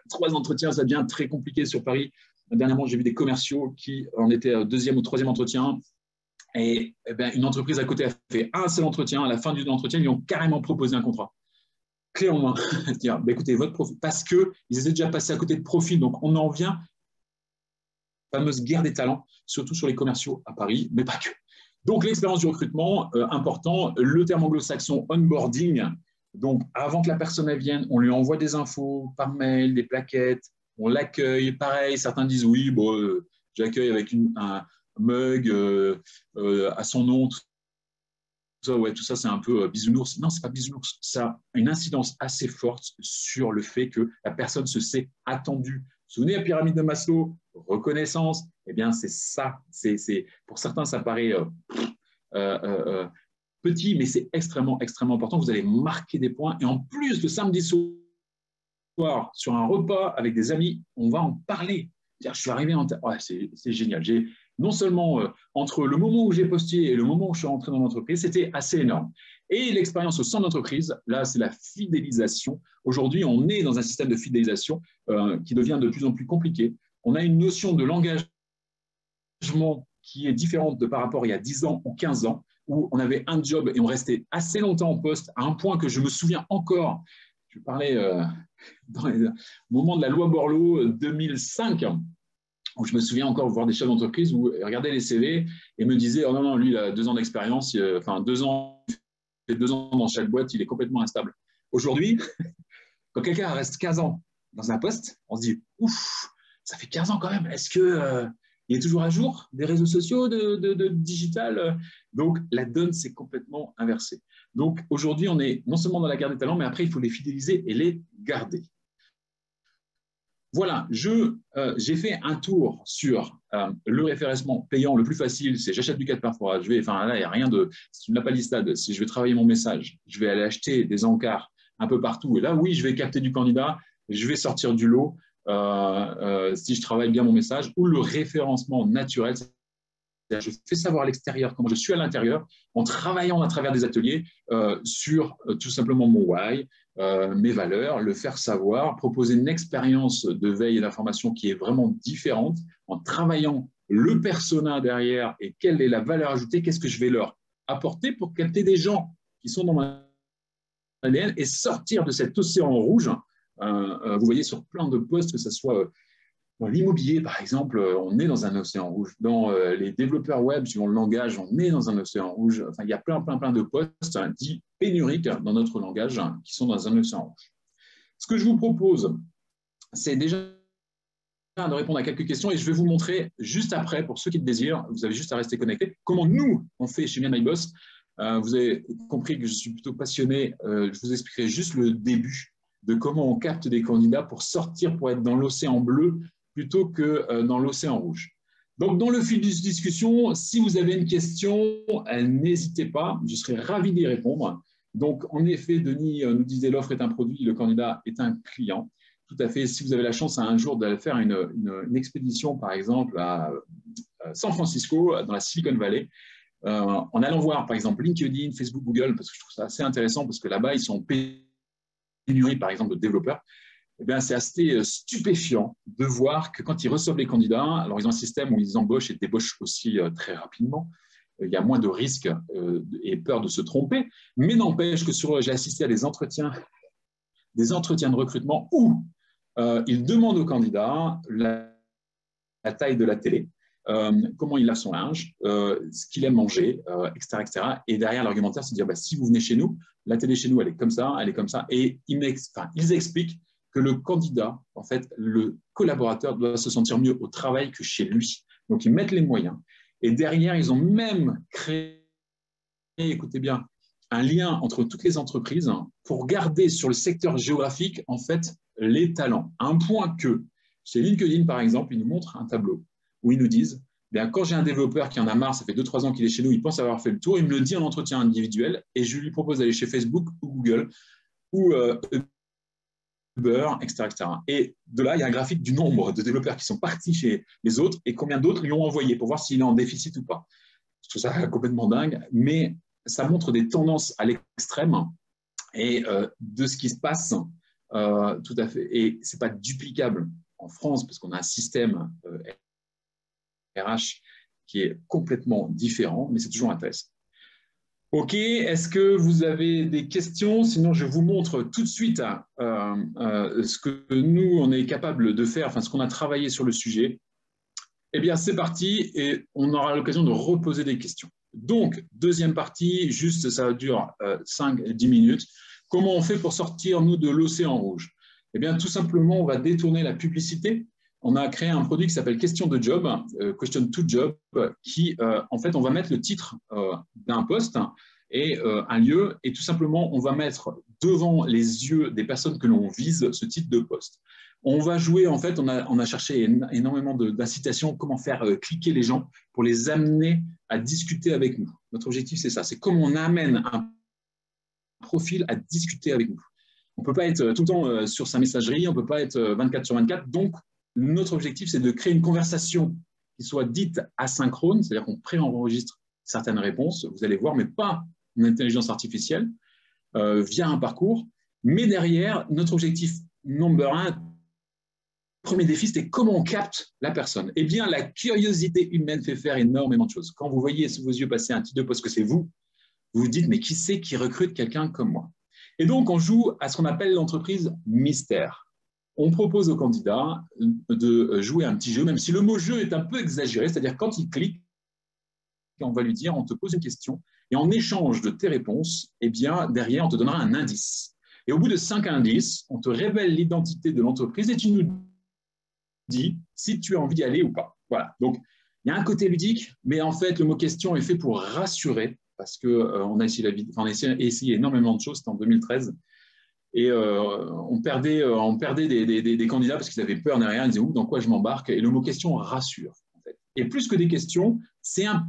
trois entretiens, ça devient très compliqué sur Paris. Dernièrement, j'ai vu des commerciaux qui en étaient au 2e ou 3e entretien. Et une entreprise à côté a fait un seul entretien. À la fin du entretien, ils lui ont carrément proposé un contrat. Clé en main. C'est-à-dire, écoutez, votre profil, parce qu'ils étaient déjà passés à côté de profil. Donc, on en vient à la fameuse guerre des talents, surtout sur les commerciaux à Paris, mais pas que. Donc, l'expérience du recrutement, important. Le terme anglo-saxon onboarding. Donc, avant que la personne vienne, on lui envoie des infos par mail, des plaquettes. On l'accueille. Pareil, certains disent oui, bon, j'accueille avec un mug à son nom. Tout ça, c'est un peu bisounours. Non, ce n'est pas bisounours. Ça a une incidence assez forte sur le fait que la personne se sait attendue. Vous vous souvenez de la pyramide de Maslow, reconnaissance, eh bien, c'est ça. Pour certains, ça paraît petit, mais c'est extrêmement, extrêmement important. Vous allez marquer des points. Et en plus, le samedi soir, sur un repas avec des amis, on va en parler. Je suis arrivé en tête. Ouais, c'est génial. Non seulement entre le moment où j'ai postulé et le moment où je suis rentré dans l'entreprise, c'était assez énorme. Et l'expérience au sein de l'entreprise, là, c'est la fidélisation. Aujourd'hui, on est dans un système de fidélisation qui devient de plus en plus compliqué. On a une notion de l'engagement qui est différente par rapport à il y a 10 ans ou 15 ans, où on avait un job et on restait assez longtemps en poste, à un point que je me souviens encore, je parlais dans les moments de la loi Borloo 2005, où je me souviens encore voir des chefs d'entreprise où regardaient les CV et me disaient « Oh non, non, lui, il a 2 ans d'expérience, enfin 2 ans, il fait 2 ans dans chaque boîte, il est complètement instable. » Aujourd'hui, quand quelqu'un reste 15 ans dans un poste, on se dit « Ouf, ça fait 15 ans quand même, est-ce qu'il est toujours à jour des réseaux sociaux, de digital ?» Donc, la donne s'est complètement inversée. Donc, aujourd'hui, on est non seulement dans la guerre des talents, mais après, il faut les fidéliser et les garder. Voilà, j'ai fait un tour sur Le référencement payant le plus facile, c'est j'achète du 4 par 3. Enfin, là, il n'y a rien de… C'est une palissade. Si je vais travailler mon message, je vais aller acheter des encarts un peu partout. Et là, oui, je vais capter du candidat, je vais sortir du lot si je travaille bien mon message. Ou le référencement naturel, je fais savoir à l'extérieur comment je suis à l'intérieur en travaillant à travers des ateliers sur tout simplement mon why, mes valeurs, le faire savoir, proposer une expérience de veille et d'information qui est vraiment différente en travaillant le persona derrière et quelle est la valeur ajoutée, qu'est-ce que je vais leur apporter pour capter des gens qui sont dans mon ADN et sortir de cet océan rouge. Vous voyez sur plein de postes, que ce soit dans l'immobilier, par exemple, on est dans un océan rouge. Dans les développeurs web, suivant le langage, on est dans un océan rouge. Enfin, il y a plein de postes dits pénuriques dans notre langage qui sont dans un océan rouge. Ce que je vous propose, c'est déjà de répondre à quelques questions et je vais vous montrer juste après, pour ceux qui le désirent, vous avez juste à rester connectés, comment nous, on fait chez MeMyBoss. Vous avez compris que je suis plutôt passionné. Je vous expliquerai juste le début de comment on capte des candidats pour sortir, pour être dans l'océan bleu plutôt que dans l'océan rouge. Donc, dans le fil de discussion, si vous avez une question, n'hésitez pas, je serai ravi d'y répondre. Donc, en effet, Denis nous disait l'offre est un produit, le candidat est un client. Tout à fait, si vous avez la chance un jour d'aller faire une expédition, par exemple, à San Francisco, dans la Silicon Valley, en allant voir, par exemple, LinkedIn, Facebook, Google, parce que je trouve ça assez intéressant, parce que là-bas, ils sont pénurie, par exemple, de développeurs. Eh bien, c'est assez stupéfiant de voir que quand ils reçoivent les candidats, alors ils ont un système où ils embauchent et débauchent aussi très rapidement. Il y a moins de risques et peur de se tromper, mais n'empêche que j'ai assisté à des entretiens de recrutement où ils demandent aux candidats la taille de la télé, comment il lave son linge, ce qu'il aime manger, etc., etc. Et derrière, l'argumentaire, c'est de dire, bah, si vous venez chez nous, la télé chez nous, elle est comme ça, elle est comme ça. Et ils expliquent que le candidat, en fait, le collaborateur doit se sentir mieux au travail que chez lui. Donc, ils mettent les moyens. Et derrière, ils ont même créé, écoutez bien, un lien entre toutes les entreprises pour garder sur le secteur géographique, en fait, les talents. À un point que, chez LinkedIn, par exemple, ils nous montrent un tableau où ils nous disent, bien, quand j'ai un développeur qui en a marre, ça fait 2-3 ans qu'il est chez nous, il pense avoir fait le tour, il me le dit en entretien individuel et je lui propose d'aller chez Facebook ou Google ou Uber, etc., etc. Et de là, il y a un graphique du nombre de développeurs qui sont partis chez les autres et combien d'autres lui ont envoyé pour voir s'il est en déficit ou pas. Je trouve ça complètement dingue, mais ça montre des tendances à l'extrême et de ce qui se passe tout à fait. Et ce n'est pas duplicable en France parce qu'on a un système RH qui est complètement différent, mais c'est toujours intéressant. OK, est-ce que vous avez des questions? Sinon, je vous montre tout de suite ce que nous, on est capable de faire, enfin, ce qu'on a travaillé sur le sujet. Eh bien, c'est parti et on aura l'occasion de reposer des questions. Donc, deuxième partie, juste, ça dure 5-10 minutes. Comment on fait pour sortir, nous, de l'océan rouge? Eh bien, tout simplement, on va détourner la publicité. On a créé un produit qui s'appelle Question de Job, Question to Job, qui, en fait, on va mettre le titre d'un poste et un lieu, et tout simplement, on va mettre devant les yeux des personnes que l'on vise ce titre de poste. On va jouer, en fait, on a cherché énormément d'incitations, comment faire cliquer les gens pour les amener à discuter avec nous. Notre objectif, c'est ça, c'est comment on amène un profil à discuter avec nous. On ne peut pas être tout le temps sur sa messagerie, on ne peut pas être 24/24. Donc, notre objectif, c'est de créer une conversation qui soit dite asynchrone, c'est-à-dire qu'on préenregistre certaines réponses, vous allez voir, mais pas une intelligence artificielle, via un parcours. Mais derrière, notre objectif number 1, premier défi, c'était comment on capte la personne. Eh bien, la curiosité humaine fait faire énormément de choses. Quand vous voyez sous vos yeux passer un titre de poste que c'est vous, vous vous dites, mais qui c'est qui recrute quelqu'un comme moi? Et donc, on joue à ce qu'on appelle l'entreprise mystère. On propose au candidat de jouer un petit jeu, même si le mot jeu est un peu exagéré, c'est-à-dire quand il clique, on va lui dire, on te pose une question, et en échange de tes réponses, eh bien, derrière, on te donnera un indice. Et au bout de 5 indices, on te révèle l'identité de l'entreprise et tu nous dis si tu as envie d'y aller ou pas. Voilà. Donc, il y a un côté ludique, mais en fait, le mot question est fait pour rassurer, parce qu'on a essayé énormément de choses, c'était en 2013, et on perdait des candidats parce qu'ils avaient peur derrière, ils disaient, dans quoi je m'embarque? Et le mot question rassure, en fait. Et plus que des questions, c'est un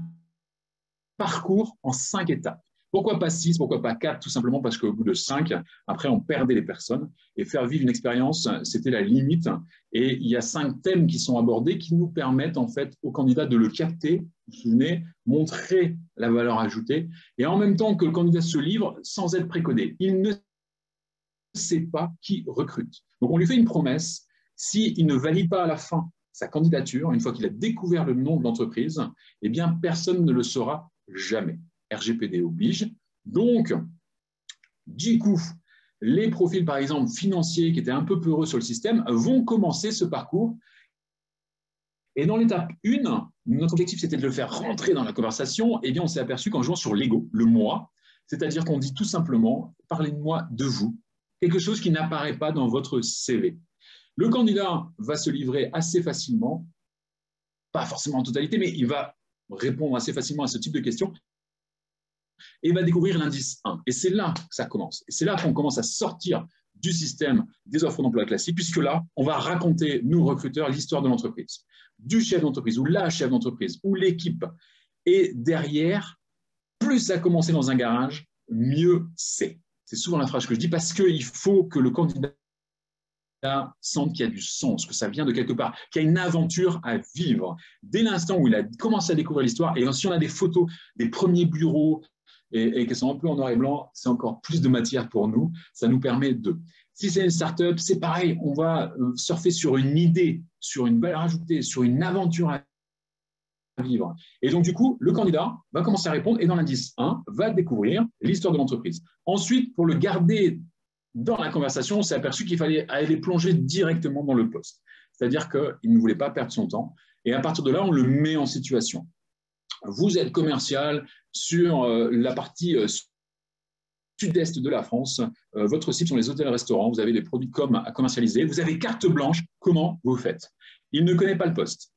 parcours en 5 étapes. Pourquoi pas 6, pourquoi pas 4? Tout simplement parce qu'au bout de 5, après, on perdait les personnes. Et faire vivre une expérience, c'était la limite. Et il y a 5 thèmes qui sont abordés qui nous permettent, en fait, aux candidats de le capter, vous vous souvenez, montrer la valeur ajoutée. Et en même temps que le candidat se livre sans être précodé. Il ne sait pas qui recrute. Donc, on lui fait une promesse. S'il ne valide pas à la fin sa candidature, une fois qu'il a découvert le nom de l'entreprise, eh bien, personne ne le saura jamais. RGPD oblige. Donc, du coup, les profils, par exemple, financiers qui étaient un peu peureux sur le système vont commencer ce parcours. Et dans l'étape 1, notre objectif, c'était de le faire rentrer dans la conversation. Eh bien, on s'est aperçu qu'en jouant sur l'ego, le moi, c'est-à-dire qu'on dit tout simplement, parlez-moi de vous, quelque chose qui n'apparaît pas dans votre CV. Le candidat va se livrer assez facilement, pas forcément en totalité, mais il va répondre assez facilement à ce type de questions et va découvrir l'indice 1. Et c'est là que ça commence. Et c'est là qu'on commence à sortir du système des offres d'emploi classiques, puisque là, on va raconter, nous, recruteurs, l'histoire de l'entreprise, du chef d'entreprise ou la chef d'entreprise ou l'équipe. Et derrière, plus ça a commencé dans un garage, mieux c'est. C'est souvent la phrase que je dis parce qu'il faut que le candidat sente qu'il y a du sens, que ça vient de quelque part, qu'il y a une aventure à vivre. Dès l'instant où il a commencé à découvrir l'histoire, et si on a des photos des premiers bureaux, et qui sont un peu en noir et blanc, c'est encore plus de matière pour nous. Ça nous permet de… Si c'est une start-up, c'est pareil, on va surfer sur une idée, sur une valeur ajoutée, sur une aventure à vivre. Et donc, du coup, le candidat va commencer à répondre et dans l'indice 1, va découvrir l'histoire de l'entreprise. Ensuite, pour le garder dans la conversation, on s'est aperçu qu'il fallait aller plonger directement dans le poste. C'est-à-dire qu'il ne voulait pas perdre son temps. Et à partir de là, on le met en situation. Vous êtes commercial sur la partie sud-est de la France. Votre cible sont les hôtels et restaurants. Vous avez des produits à commercialiser. Vous avez carte blanche. Comment vous faites? Il ne connaît pas le poste.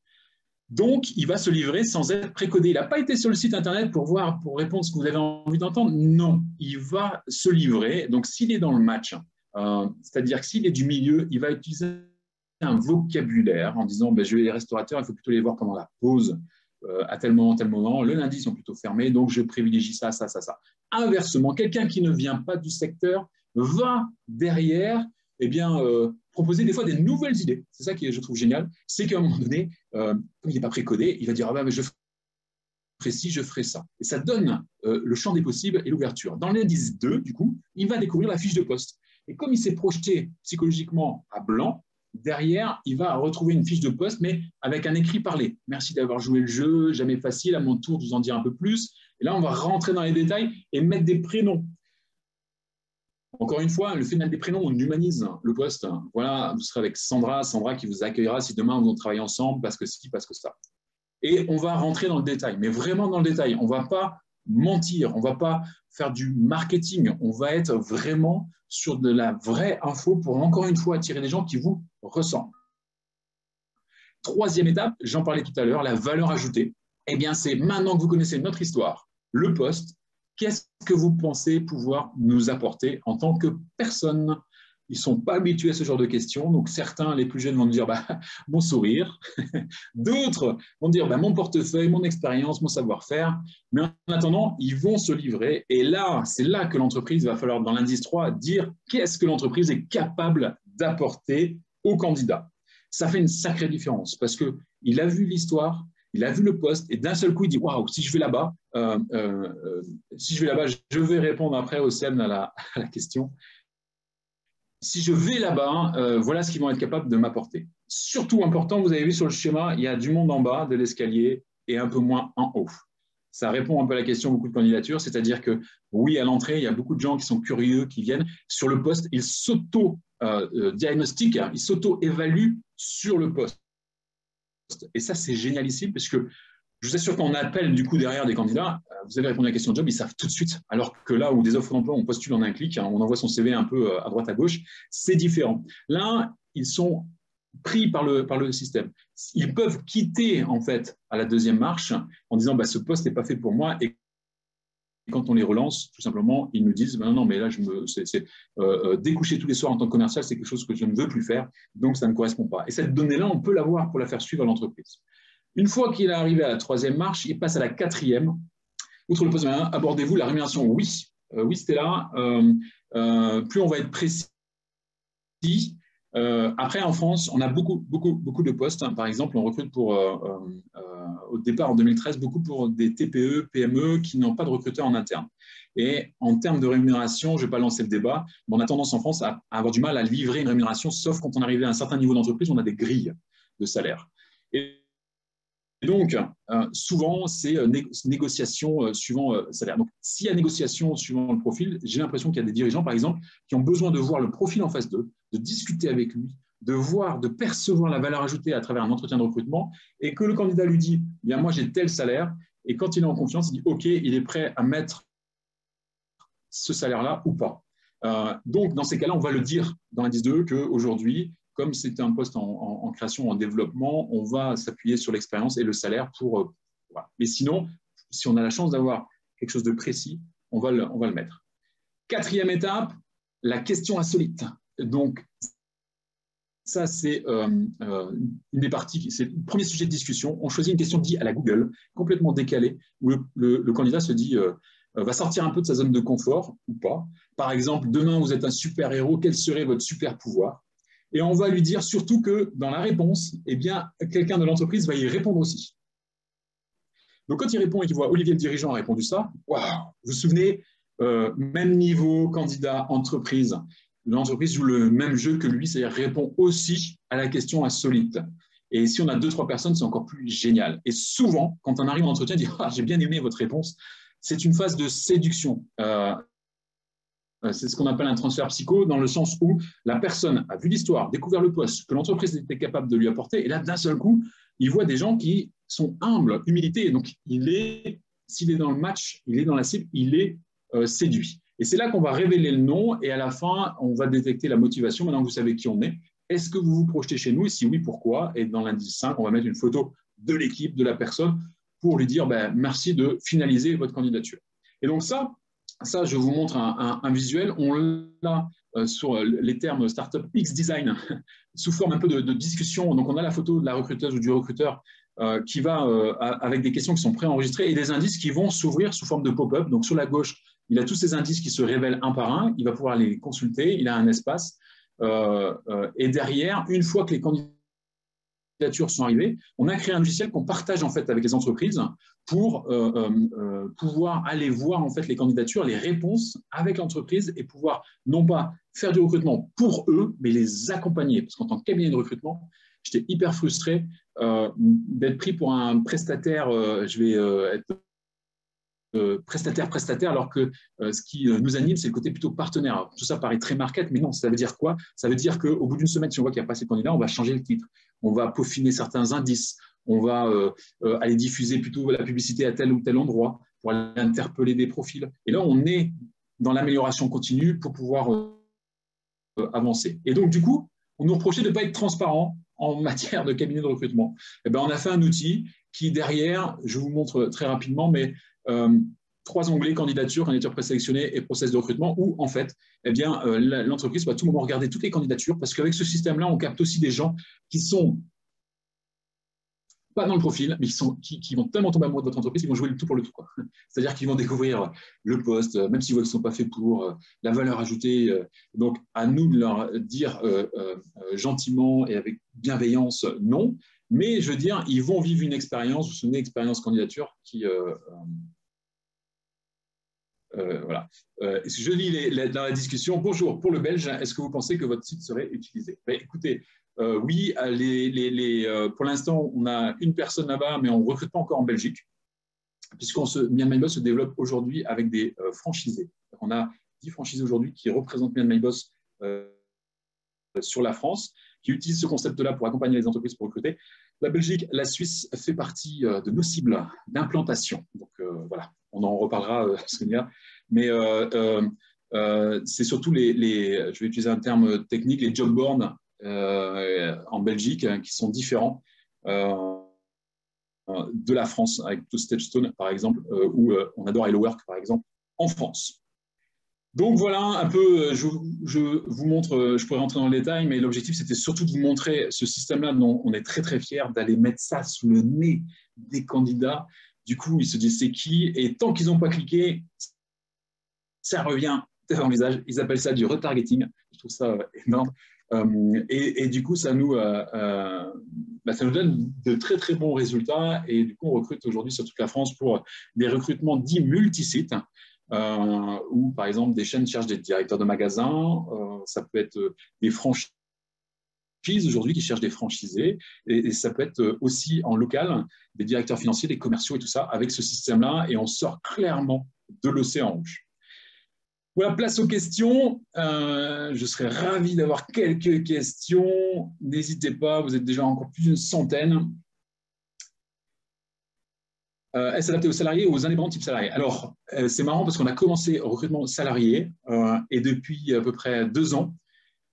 Donc, il va se livrer sans être précodé. Il n'a pas été sur le site Internet pour répondre à ce que vous avez envie d'entendre. Non, il va se livrer. Donc, s'il est dans le match, c'est-à-dire que s'il est du milieu, il va utiliser un vocabulaire en disant je vais les restaurateurs, il faut plutôt les voir pendant la pause. À tel moment, le lundi, ils sont plutôt fermés, donc je privilégie ça, ça, ça, ça. Inversement, quelqu'un qui ne vient pas du secteur va derrière proposer des fois des nouvelles idées. C'est ça que je trouve génial, c'est qu'à un moment donné, comme il n'est pas précodé, il va dire mais je ferai ci, je ferai ça. Et ça donne le champ des possibles et l'ouverture. Dans l'indice 2, du coup, il va découvrir la fiche de poste. Et comme il s'est projeté psychologiquement à blanc, derrière, il va retrouver une fiche de poste, mais avec un écrit parlé. Merci d'avoir joué le jeu, jamais facile, à mon tour de vous en dire un peu plus. Et là, on va rentrer dans les détails et mettre des prénoms. Encore une fois, le fait de mettre des prénoms, on humanise le poste. Voilà, vous serez avec Sandra qui vous accueillera si demain vous travaillez ensemble, parce que ci, parce que ça. Et on va rentrer dans le détail, mais vraiment dans le détail. On ne va pas mentir, on ne va pas faire du marketing, on va être vraiment sur de la vraie info pour encore une fois attirer des gens qui vous ressemblent. Troisième étape, j'en parlais tout à l'heure, la valeur ajoutée. Eh bien, c'est maintenant que vous connaissez notre histoire, le poste, qu'est-ce que vous pensez pouvoir nous apporter en tant que personne? Ils ne sont pas habitués à ce genre de questions. Donc, certains, les plus jeunes, vont dire mon sourire. D'autres vont dire mon portefeuille, mon expérience, mon savoir-faire. Mais en attendant, ils vont se livrer. Et là, c'est là que l'entreprise va falloir, dans l'indice 3, dire qu'est-ce que l'entreprise est capable d'apporter au candidat. Ça fait une sacrée différence parce qu'il a vu l'histoire, il a vu le poste et d'un seul coup, il dit waouh, si je vais là-bas, je vais répondre après au CM à la question. Si je vais là-bas, voilà ce qu'ils vont être capables de m'apporter. Surtout important, vous avez vu sur le schéma, il y a du monde en bas de l'escalier et un peu moins en haut. Ça répond un peu à la question beaucoup de candidatures, c'est-à-dire que oui, à l'entrée, il y a beaucoup de gens qui sont curieux, qui viennent. Sur le poste, ils s'auto-diagnostiquent, ils s'auto-évaluent sur le poste. Et ça, c'est génial ici, parce que je vous assure qu'on appelle du coup derrière des candidats, vous avez répondu à la question de job, ils savent tout de suite. Alors que là où des offres d'emploi, on postule en un clic, on envoie son CV un peu à droite à gauche, c'est différent. Là, ils sont pris par le système. Ils peuvent quitter en fait à la deuxième marche en disant ce poste n'est pas fait pour moi. Et quand on les relance, tout simplement, ils nous disent non, mais là, découcher tous les soirs en tant que commercial, c'est quelque chose que je ne veux plus faire, donc ça ne correspond pas. Et cette donnée-là, on peut l'avoir pour la faire suivre à l'entreprise. Une fois qu'il est arrivé à la 3e marche, il passe à la 4e. Outre le poste de 1, abordez-vous la rémunération? Oui. Oui, c'était là. Plus on va être précis. Après, en France, on a beaucoup de postes. Par exemple, on recrute au départ en 2013 beaucoup pour des TPE, PME qui n'ont pas de recruteurs en interne. Et en termes de rémunération, je ne vais pas lancer le débat, mais on a tendance en France à avoir du mal à livrer une rémunération, sauf quand on arrive à un certain niveau d'entreprise, on a des grilles de salaire. Et donc, souvent, c'est négociation suivant salaire. Donc, s'il y a négociation suivant le profil, j'ai l'impression qu'il y a des dirigeants, par exemple, qui ont besoin de voir le profil en face d'eux, de discuter avec lui, de voir, de percevoir la valeur ajoutée à travers un entretien de recrutement, et que le candidat lui dit, bien, moi, j'ai tel salaire, et quand il est en confiance, il dit, OK, il est prêt à mettre ce salaire-là ou pas. Donc, dans ces cas-là, on va le dire dans l'indice 2 qu'aujourd'hui, comme c'est un poste en création, en développement, on va s'appuyer sur l'expérience et le salaire pour… voilà. Mais sinon, si on a la chance d'avoir quelque chose de précis, on va le mettre. 4e étape, la question insolite. Donc, ça, c'est une des parties, c'est le premier sujet de discussion. On choisit une question dite à la Google, complètement décalée, où le candidat se dit… va sortir un peu de sa zone de confort ou pas. Par exemple, demain, vous êtes un super-héros, quel serait votre super-pouvoir? Et on va lui dire surtout que dans la réponse, eh bien, quelqu'un de l'entreprise va y répondre aussi. Donc, quand il répond et qu'il voit Olivier le dirigeant a répondu ça, waouh, vous vous souvenez, même niveau candidat entreprise, l'entreprise joue le même jeu que lui, c'est-à-dire répond aussi à la question insolite. Et si on a 2-3 personnes, c'est encore plus génial. Et souvent, quand on arrive en entretien, on dit ah, j'ai bien aimé votre réponse. C'est une phase de séduction. C'est ce qu'on appelle un transfert psycho, dans le sens où la personne a vu l'histoire, découvert le poste, que l'entreprise était capable de lui apporter, et là, d'un seul coup, il voit des gens qui sont humbles, humilité, donc s'il est dans le match, il est dans la cible, il est séduit. Et c'est là qu'on va révéler le nom, et à la fin, on va détecter la motivation, maintenant que vous savez qui on est. Est-ce que vous vous projetez chez nous? Et si oui, pourquoi? Et dans l'indice 5, on va mettre une photo de l'équipe, de la personne, pour lui dire ben, merci de finaliser votre candidature. Et donc ça, je vous montre un visuel. On l'a sur les termes Startup X Design sous forme un peu de discussion. Donc, on a la photo de la recruteuse ou du recruteur qui va avec des questions qui sont préenregistrées et des indices qui vont s'ouvrir sous forme de pop-up. Donc, sur la gauche, il a tous ces indices qui se révèlent un par un. Il va pouvoir les consulter. Il a un espace. Et derrière, une fois que les candidatures sont arrivées, on a créé un logiciel qu'on partage en fait avec les entreprises pour pouvoir aller voir en fait les candidatures, les réponses avec l'entreprise et pouvoir non pas faire du recrutement pour eux, mais les accompagner. Parce qu'en tant que cabinet de recrutement, j'étais hyper frustré d'être pris pour un prestataire. Je vais être prestataire, alors que ce qui nous anime, c'est le côté plutôt partenaire. Alors, tout ça paraît très market, mais non, ça veut dire quoi? Ça veut dire qu'au bout d'une semaine, si on voit qu'il n'y a pas assez de candidats, on va changer le titre, on va peaufiner certains indices, on va aller diffuser plutôt la publicité à tel ou tel endroit pour aller interpeller des profils. Et là, on est dans l'amélioration continue pour pouvoir avancer. Et donc, du coup, on nous reprochait de ne pas être transparent en matière de cabinet de recrutement. Eh bien, on a fait un outil qui, derrière, je vous montre très rapidement, mais 3 onglets, candidature présélectionnée et process de recrutement, où en fait, eh bien, l'entreprise va tout le moment regarder toutes les candidatures, parce qu'avec ce système-là, on capte aussi des gens qui sont pas dans le profil, mais qui vont tellement tomber amoureux de votre entreprise, ils vont jouer le tout pour le tout. C'est-à-dire qu'ils vont découvrir le poste, même s'ils voient qu'ils ne sont pas faits pour, la valeur ajoutée. Donc, à nous de leur dire gentiment et avec bienveillance non, mais je veux dire, ils vont vivre une expérience, vous vous souvenez, expérience candidature qui… voilà. Je lis dans la discussion. Bonjour, pour le belge, est-ce que vous pensez que votre site serait utilisé? Écoutez, oui, pour l'instant, on a une personne là-bas, mais on ne recrute pas encore en Belgique, puisqu'on Me & My Boss se développe aujourd'hui avec des franchisés. On a 10 franchisés aujourd'hui qui représentent Me & My Boss sur la France, qui utilisent ce concept-là pour accompagner les entreprises pour recruter. La Belgique, la Suisse fait partie de nos cibles d'implantation. Donc voilà, on en reparlera, Sonia. Mais c'est surtout je vais utiliser un terme technique, les job boards en Belgique qui sont différents de la France, avec tout Stagestone par exemple, ou on adore Hello Work par exemple, en France. Donc voilà un peu, je vous montre, je pourrais rentrer dans le détail, mais l'objectif c'était surtout de vous montrer ce système-là dont on est très très fiers, d'aller mettre ça sous le nez des candidats. Du coup, ils se disent c'est qui, et tant qu'ils n'ont pas cliqué, ça revient dans le visage. Ils appellent ça du retargeting. Je trouve ça énorme. Et du coup, ça nous donne de très très bons résultats. Et du coup, on recrute aujourd'hui sur toute la France pour des recrutements dits multisites. Où, par exemple, des chaînes cherchent des directeurs de magasins, ça peut être des franchises aujourd'hui qui cherchent des franchisés, et ça peut être aussi en local, des directeurs financiers, des commerciaux et tout ça, avec ce système-là, et on sort clairement de l'océan rouge. Voilà, place aux questions. Je serais ravi d'avoir quelques questions. N'hésitez pas, vous êtes déjà encore plus d'une centaine. Est-ce adapté aux salariés ou aux indépendants type salarié? Alors, c'est marrant parce qu'on a commencé au recrutement salarié et depuis à peu près 2 ans,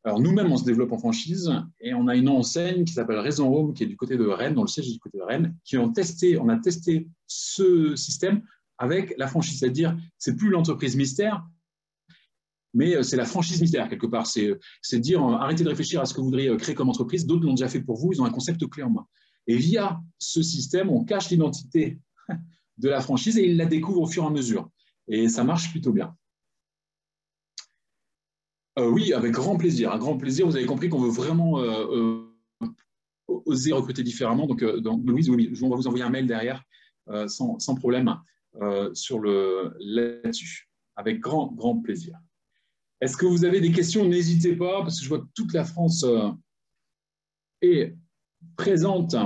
alors nous-mêmes, on se développe en franchise et on a une enseigne qui s'appelle Raison Home, qui est du côté de Rennes, dans le siège du côté de Rennes, on a testé ce système avec la franchise, c'est-à-dire c'est plus l'entreprise mystère, mais c'est la franchise mystère quelque part. C'est dire arrêtez de réfléchir à ce que vous voudriez créer comme entreprise, d'autres l'ont déjà fait pour vous, ils ont un concept clé en main. Et via ce système, on cache l'identité de la franchise et ils la découvrent au fur et à mesure. Et ça marche plutôt bien. Oui, avec grand plaisir. Un grand plaisir. Vous avez compris qu'on veut vraiment oser recruter différemment. Donc Louise, oui, on va vous envoyer un mail derrière sans problème là-dessus. Avec grand, grand plaisir. Est-ce que vous avez des questions? N'hésitez pas, parce que je vois que toute la France est présente.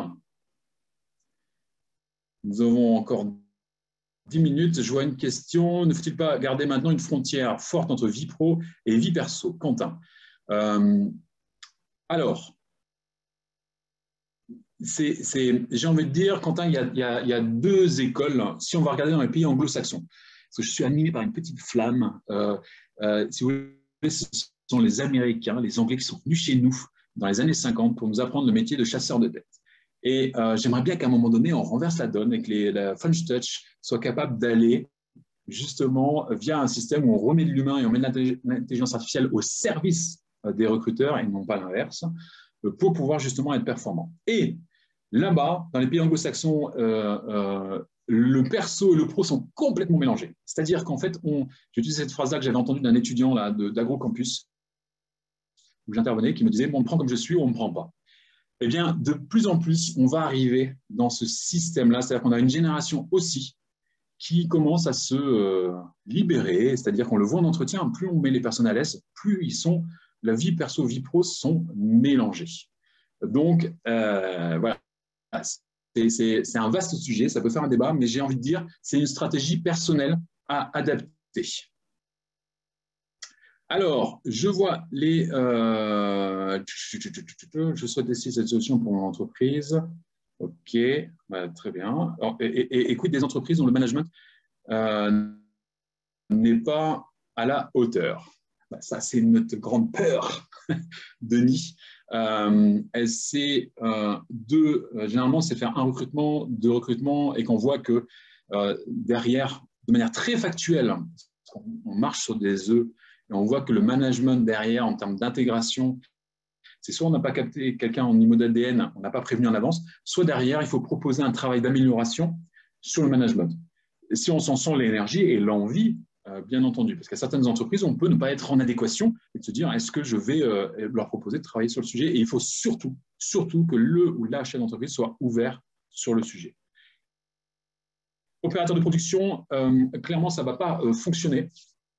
Nous avons encore 10 minutes. Je vois une question. Ne faut-il pas garder maintenant une frontière forte entre vie pro et vie perso? Quentin. Alors, j'ai envie de dire, Quentin, il y a 2 écoles. Si on va regarder dans les pays anglo-saxons, parce que je suis animé par une petite flamme. Si vous voulez, ce sont les Américains, les Anglais qui sont venus chez nous dans les années 50 pour nous apprendre le métier de chasseur de tête. Et j'aimerais bien qu'à un moment donné, on renverse la donne et que la French Touch soit capable d'aller justement via un système où on remet de l'humain et on met de l'intelligence artificielle au service des recruteurs et non pas l'inverse, pour pouvoir justement être performant. Et là-bas, dans les pays anglo-saxons, le perso et le pro sont complètement mélangés. C'est-à-dire qu'en fait, j'utilise cette phrase-là que j'avais entendue d'un étudiant d'AgroCampus, où j'intervenais, qui me disait « on me prend comme je suis ou on ne me prend pas ». Eh bien, de plus en plus, on va arriver dans ce système-là, c'est-à-dire qu'on a une génération aussi qui commence à se libérer, c'est-à-dire qu'on le voit en entretien, plus on met les personnes à l'aise, plus la vie perso, vie pro sont mélangées. Donc, voilà, c'est un vaste sujet, ça peut faire un débat, mais j'ai envie de dire, c'est une stratégie personnelle à adapter. Alors, je vois je souhaite essayer cette solution pour mon entreprise. OK, très bien. Alors, écoute, des entreprises dont le management n'est pas à la hauteur. Ça, c'est notre grande peur, Denis. Généralement, c'est faire 1 recrutement, 2 recrutements, et qu'on voit que derrière, de manière très factuelle, on marche sur des œufs, et on voit que le management derrière, en termes d'intégration, c'est soit on n'a pas capté quelqu'un au niveau d'ADN, on n'a pas prévenu en avance, soit derrière, il faut proposer un travail d'amélioration sur le management. Et si on s'en sent l'énergie et l'envie, bien entendu, parce qu'à certaines entreprises, on peut ne pas être en adéquation et de se dire, est-ce que je vais leur proposer de travailler sur le sujet? Et il faut surtout que le ou la chef d'entreprise soit ouvert sur le sujet. Opérateur de production, clairement, ça ne va pas fonctionner.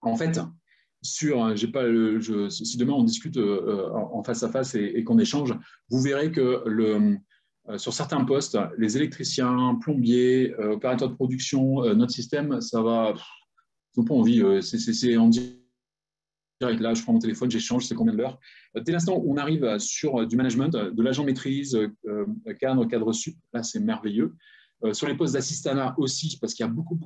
En fait, si demain on discute en face à face et qu'on échange, vous verrez que sur certains postes, les électriciens, plombiers, opérateurs de production, notre système, ça va, ils n'ont pas envie, c'est en direct, là je prends mon téléphone, j'échange, c'est combien de l'heure. Dès l'instant où on arrive sur du management, de l'agent maîtrise, cadre sup, là c'est merveilleux. Sur les postes d'assistanat aussi, parce qu'il y a beaucoup de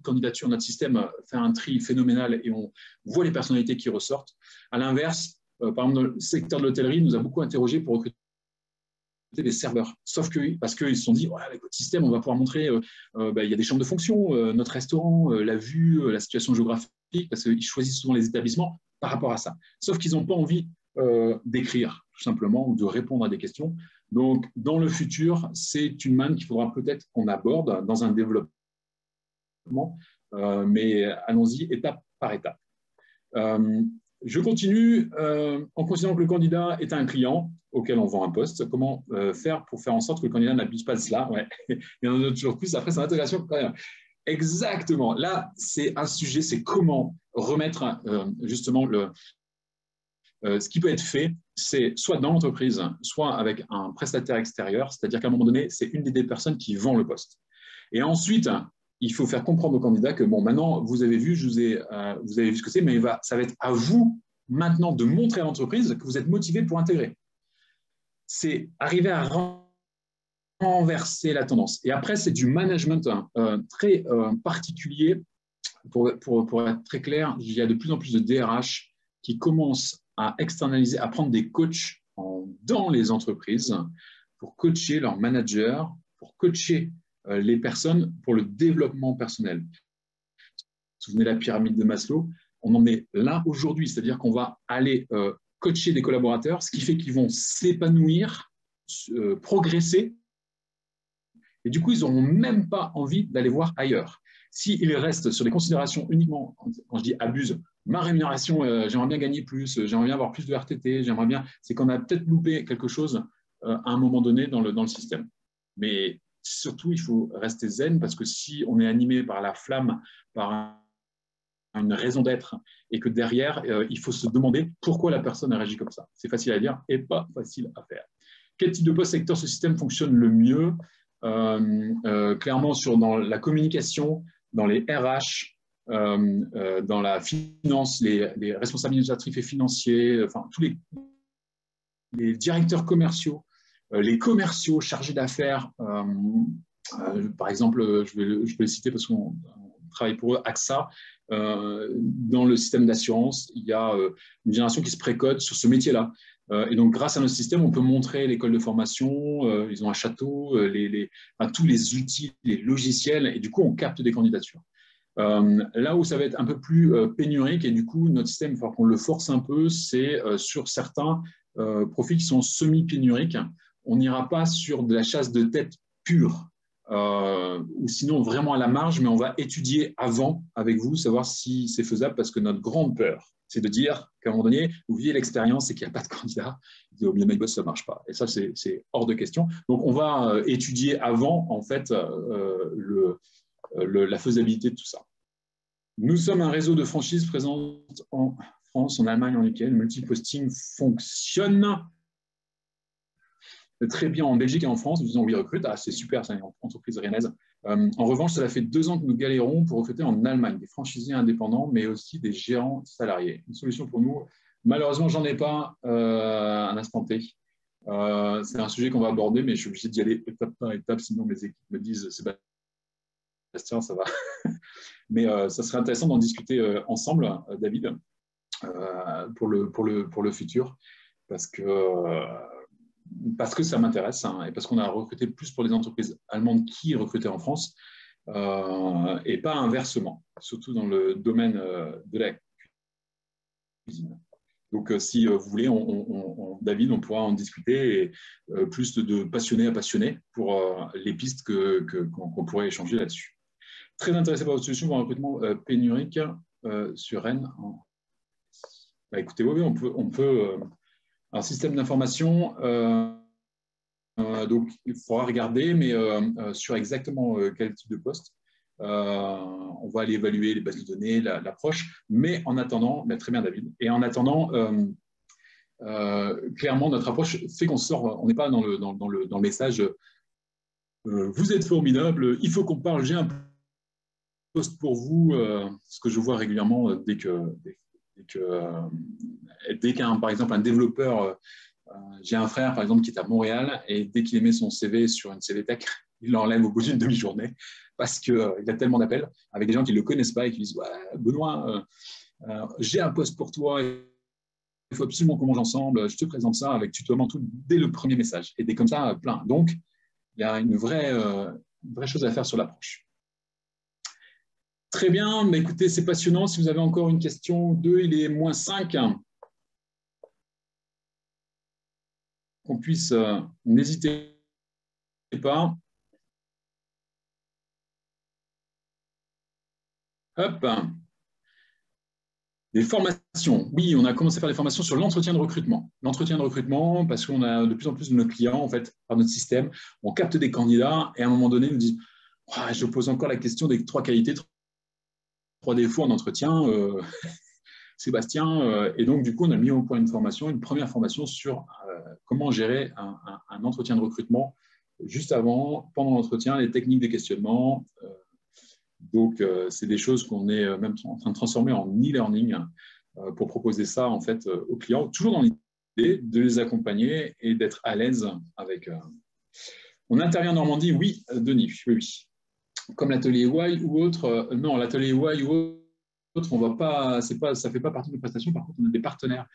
candidatures. Notre système fait un tri phénoménal et on voit les personnalités qui ressortent. À l'inverse, par exemple, dans le secteur de l'hôtellerie, nous a beaucoup interrogé pour recruter des serveurs. Sauf que, parce qu'ils se sont dit, ouais, avec votre système, on va pouvoir montrer, il y a des chambres de fonction, notre restaurant, la vue, la situation géographique, parce qu'ils choisissent souvent les établissements par rapport à ça. Sauf qu'ils n'ont pas envie d'écrire, tout simplement, ou de répondre à des questions. Donc, dans le futur, c'est une manne qu'il faudra peut-être qu'on aborde dans un développement, mais allons-y étape par étape. Je continue en considérant que le candidat est un client auquel on vend un poste. Comment faire pour faire en sorte que le candidat n'abuse pas de cela? Ouais. Il y en a toujours plus. Après, c'est l'intégration. Exactement. Là, c'est un sujet, c'est comment remettre justement ce qui peut être fait, c'est soit dans l'entreprise, soit avec un prestataire extérieur, c'est-à-dire qu'à un moment donné, c'est une des personnes qui vend le poste. Et ensuite, il faut faire comprendre au candidat que, bon, maintenant, vous avez vu, vous avez vu ce que c'est, mais ça va être à vous maintenant de montrer à l'entreprise que vous êtes motivé pour intégrer. C'est arriver à renverser la tendance. Et après, c'est du management très particulier. Pour être très clair, il y a de plus en plus de DRH qui commencent à externaliser, à prendre des coachs dans les entreprises pour coacher leurs managers, pour coacher les personnes pour le développement personnel. Vous vous souvenez de la pyramide de Maslow? On en est là aujourd'hui, c'est-à-dire qu'on va aller coacher des collaborateurs, ce qui fait qu'ils vont s'épanouir, progresser, et du coup, ils n'auront même pas envie d'aller voir ailleurs. S'ils restent sur des considérations uniquement, quand je dis abuse, ma rémunération, j'aimerais bien gagner plus, j'aimerais bien avoir plus de RTT, j'aimerais bien, c'est qu'on a peut-être loupé quelque chose à un moment donné dans le système. Mais surtout, il faut rester zen parce que si on est animé par la flamme, par une raison d'être et que derrière, il faut se demander pourquoi la personne a réagi comme ça. C'est facile à dire et pas facile à faire. Quel type de post secteur ce système fonctionne le mieux? Clairement dans la communication, dans les RH, dans la finance, les responsables administratifs et financiers, enfin tous les directeurs commerciaux, les commerciaux chargés d'affaires, par exemple, je vais les citer parce qu'on travaille pour eux, AXA, dans le système d'assurance, il y a une génération qui se précode sur ce métier-là. Et donc, grâce à notre système, on peut montrer l'école de formation, ils ont un château, tous les outils, les logiciels, et du coup, on capte des candidatures. Là où ça va être un peu plus pénurique, et du coup, notre système, il va falloir qu'on le force un peu, c'est sur certains profils qui sont semi-pénuriques. On n'ira pas sur de la chasse de tête pure, ou sinon vraiment à la marge, mais on va étudier avant avec vous, savoir si c'est faisable, parce que notre grande peur, c'est de dire qu'à un moment donné, vous vivez l'expérience et qu'il n'y a pas de candidat, et au milieu ça ne marche pas. Et ça, c'est hors de question. Donc, on va étudier avant, en fait, la faisabilité de tout ça. Nous sommes un réseau de franchises présentes en France, en Allemagne, en UK. Le multiposting fonctionne très bien en Belgique et en France. Nous disons oui, recrute. Ah, c'est super, c'est une entreprise rennaise. En revanche, cela fait 2 ans que nous galérons pour recruter en Allemagne des franchisés indépendants, mais aussi des gérants salariés. Une solution pour nous, malheureusement, j'en ai pas un instant T. C'est un sujet qu'on va aborder, mais je suis obligé d'y aller étape par étape, sinon mes équipes me disent Sébastien, ça va. Mais ça serait intéressant d'en discuter ensemble, David, pour le futur, parce que ça m'intéresse et parce qu'on a recruté plus pour les entreprises allemandes qui recrutaient en France et pas inversement, surtout dans le domaine de la cuisine. Donc, si vous voulez, David, on pourra en discuter et plus de passionné à passionné pour les pistes qu'on pourrait échanger là-dessus. Très intéressé par votre solution pour un recrutement pénurique sur Rennes. Bah, écoutez, oui, on peut un système d'information, donc il faudra regarder, mais sur exactement quel type de poste. On va aller évaluer les bases de données, l'approche, mais en attendant, bah, très bien David, et en attendant, clairement, notre approche fait qu'on sort, on n'est pas dans le message vous êtes formidable, il faut qu'on parle, j'ai un poste pour vous, ce que je vois régulièrement dès qu'un, par exemple, un développeur, j'ai un frère, par exemple, qui est à Montréal, et dès qu'il met son CV sur une CV Tech, il l'enlève au bout d'une demi-journée parce qu'il a tellement d'appels avec des gens qui ne le connaissent pas et qui disent ouais, Benoît, j'ai un poste pour toi il faut absolument qu'on mange ensemble, je te présente ça avec tutoiement tout dès le premier message. Et dès comme ça, plein. Donc, il y a une vraie chose à faire sur l'approche. Très bien, mais écoutez, c'est passionnant. Si vous avez encore une question ou deux, il est -5. Qu'on puisse, n'hésitez pas. Hop. Des formations. Oui, on a commencé à faire des formations sur l'entretien de recrutement. L'entretien de recrutement, parce qu'on a de plus en plus de nos clients, en fait, par notre système, on capte des candidats et à un moment donné, ils nous disent oh, je pose encore la question des 3 qualités, 3 défauts en entretien. Sébastien, et donc du coup, on a mis au point une première formation sur comment gérer un entretien de recrutement juste avant, pendant l'entretien, les techniques de questionnement. Donc, c'est des choses qu'on est même en train de transformer en e-learning pour proposer ça en fait aux clients, toujours dans l'idée de les accompagner et d'être à l'aise avec. On intervient en Normandie, oui, Denis, oui. Comme l'atelier Y ou autre, non, l'atelier Y ou autre, on va pas, ça fait pas partie de nos prestations. Par contre, on a des partenaires.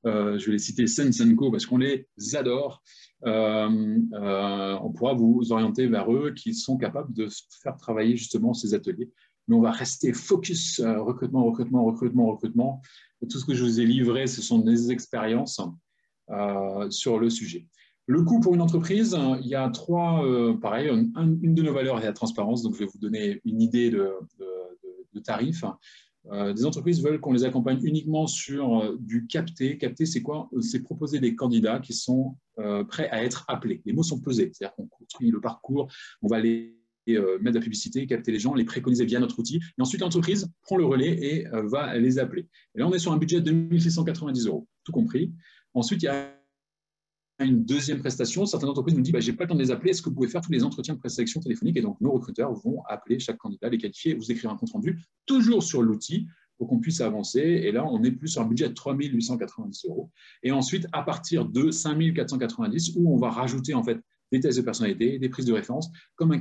Je vais les citer Sensenco parce qu'on les adore. On pourra vous orienter vers eux qui sont capables de faire travailler justement ces ateliers. Mais on va rester focus recrutement, recrutement, recrutement, recrutement. Tout ce que je vous ai livré, ce sont des expériences sur le sujet. Le coût pour une entreprise, il y a 3, pareil, une de nos valeurs est la transparence, donc je vais vous donner une idée de tarifs. Des entreprises veulent qu'on les accompagne uniquement sur du capté. Capté, c'est quoi? C'est proposer des candidats qui sont prêts à être appelés. Les mots sont pesés, c'est-à-dire qu'on construit le parcours, on va les mettre de la publicité, capter les gens, les préconiser via notre outil. Et ensuite, l'entreprise prend le relais et va les appeler. Et là, on est sur un budget de 2 690 €, tout compris. Ensuite, il y a une deuxième prestation. Certaines entreprises nous disent j'ai pas le temps de les appeler, est-ce que vous pouvez faire tous les entretiens de présélection téléphonique? Et donc nos recruteurs vont appeler chaque candidat, les qualifier, vous écrire un compte rendu, toujours sur l'outil pour qu'on puisse avancer. Et là, on est plus sur un budget de 3 890 €. Et ensuite, à partir de 5 490, où on va rajouter en fait des tests de personnalité, des prises de référence, comme un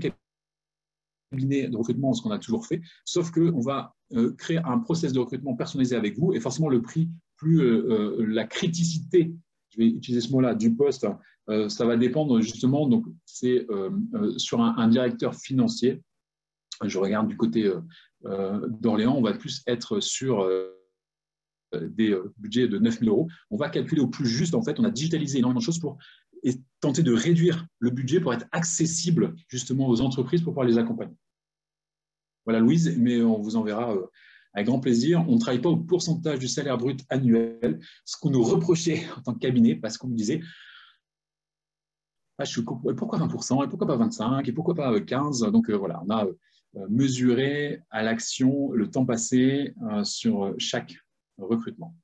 cabinet de recrutement, ce qu'on a toujours fait, sauf qu'on va créer un process de recrutement personnalisé avec vous. Et forcément, le prix, plus la criticité, je vais utiliser ce mot-là, du poste, ça va dépendre justement, donc c'est sur un directeur financier. Je regarde du côté d'Orléans, on va plus être sur des budgets de 9 000 €. On va calculer au plus juste, en fait, on a digitalisé énormément de choses pour tenter de réduire le budget pour être accessible justement aux entreprises pour pouvoir les accompagner. Voilà Louise, mais on vous enverra avec grand plaisir. On ne travaille pas au pourcentage du salaire brut annuel, ce qu'on nous reprochait en tant que cabinet, parce qu'on nous disait pourquoi 20% et pourquoi pas 25% et pourquoi pas 15%. Donc voilà, on a mesuré à l'action le temps passé sur chaque recrutement.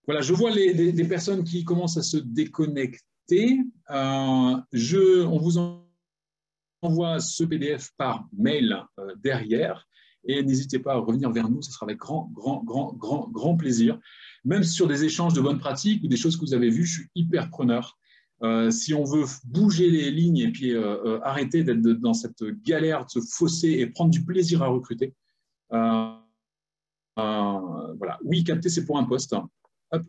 Voilà, je vois des personnes qui commencent à se déconnecter. On vous envoie ce PDF par mail derrière et n'hésitez pas à revenir vers nous, ce sera avec grand plaisir. Même sur des échanges de bonnes pratiques ou des choses que vous avez vues, je suis hyper preneur. Si on veut bouger les lignes et puis arrêter d'être dans cette galère, de se fausser et prendre du plaisir à recruter, voilà. Oui, capter, c'est pour un poste. Hop.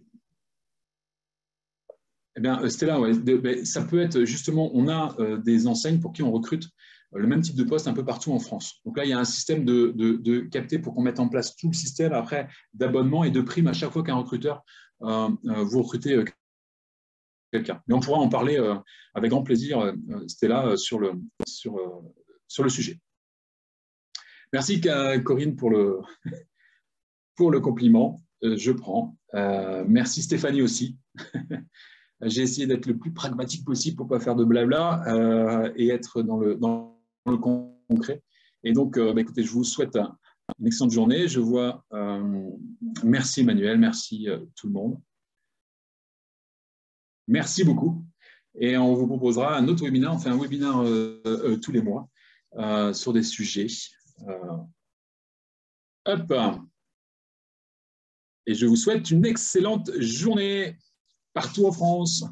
Eh bien, Stella, ouais, ça peut être justement, on a des enseignes pour qui on recrute le même type de poste un peu partout en France. Donc là, il y a un système de capter pour qu'on mette en place tout le système après d'abonnement et de primes à chaque fois qu'un recruteur vous recrutez quelqu'un. Mais on pourra en parler avec grand plaisir, Stella, sur le sujet. Merci Corinne pour le compliment. Je prends. Merci Stéphanie aussi. J'ai essayé d'être le plus pragmatique possible pour ne pas faire de blabla et être dans le concret. Et donc, écoutez, je vous souhaite une excellente journée. Je vois, merci Emmanuel, merci tout le monde. Merci beaucoup. Et on vous proposera un autre webinaire. On fait un webinaire tous les mois sur des sujets. Hop. Et je vous souhaite une excellente journée partout en France.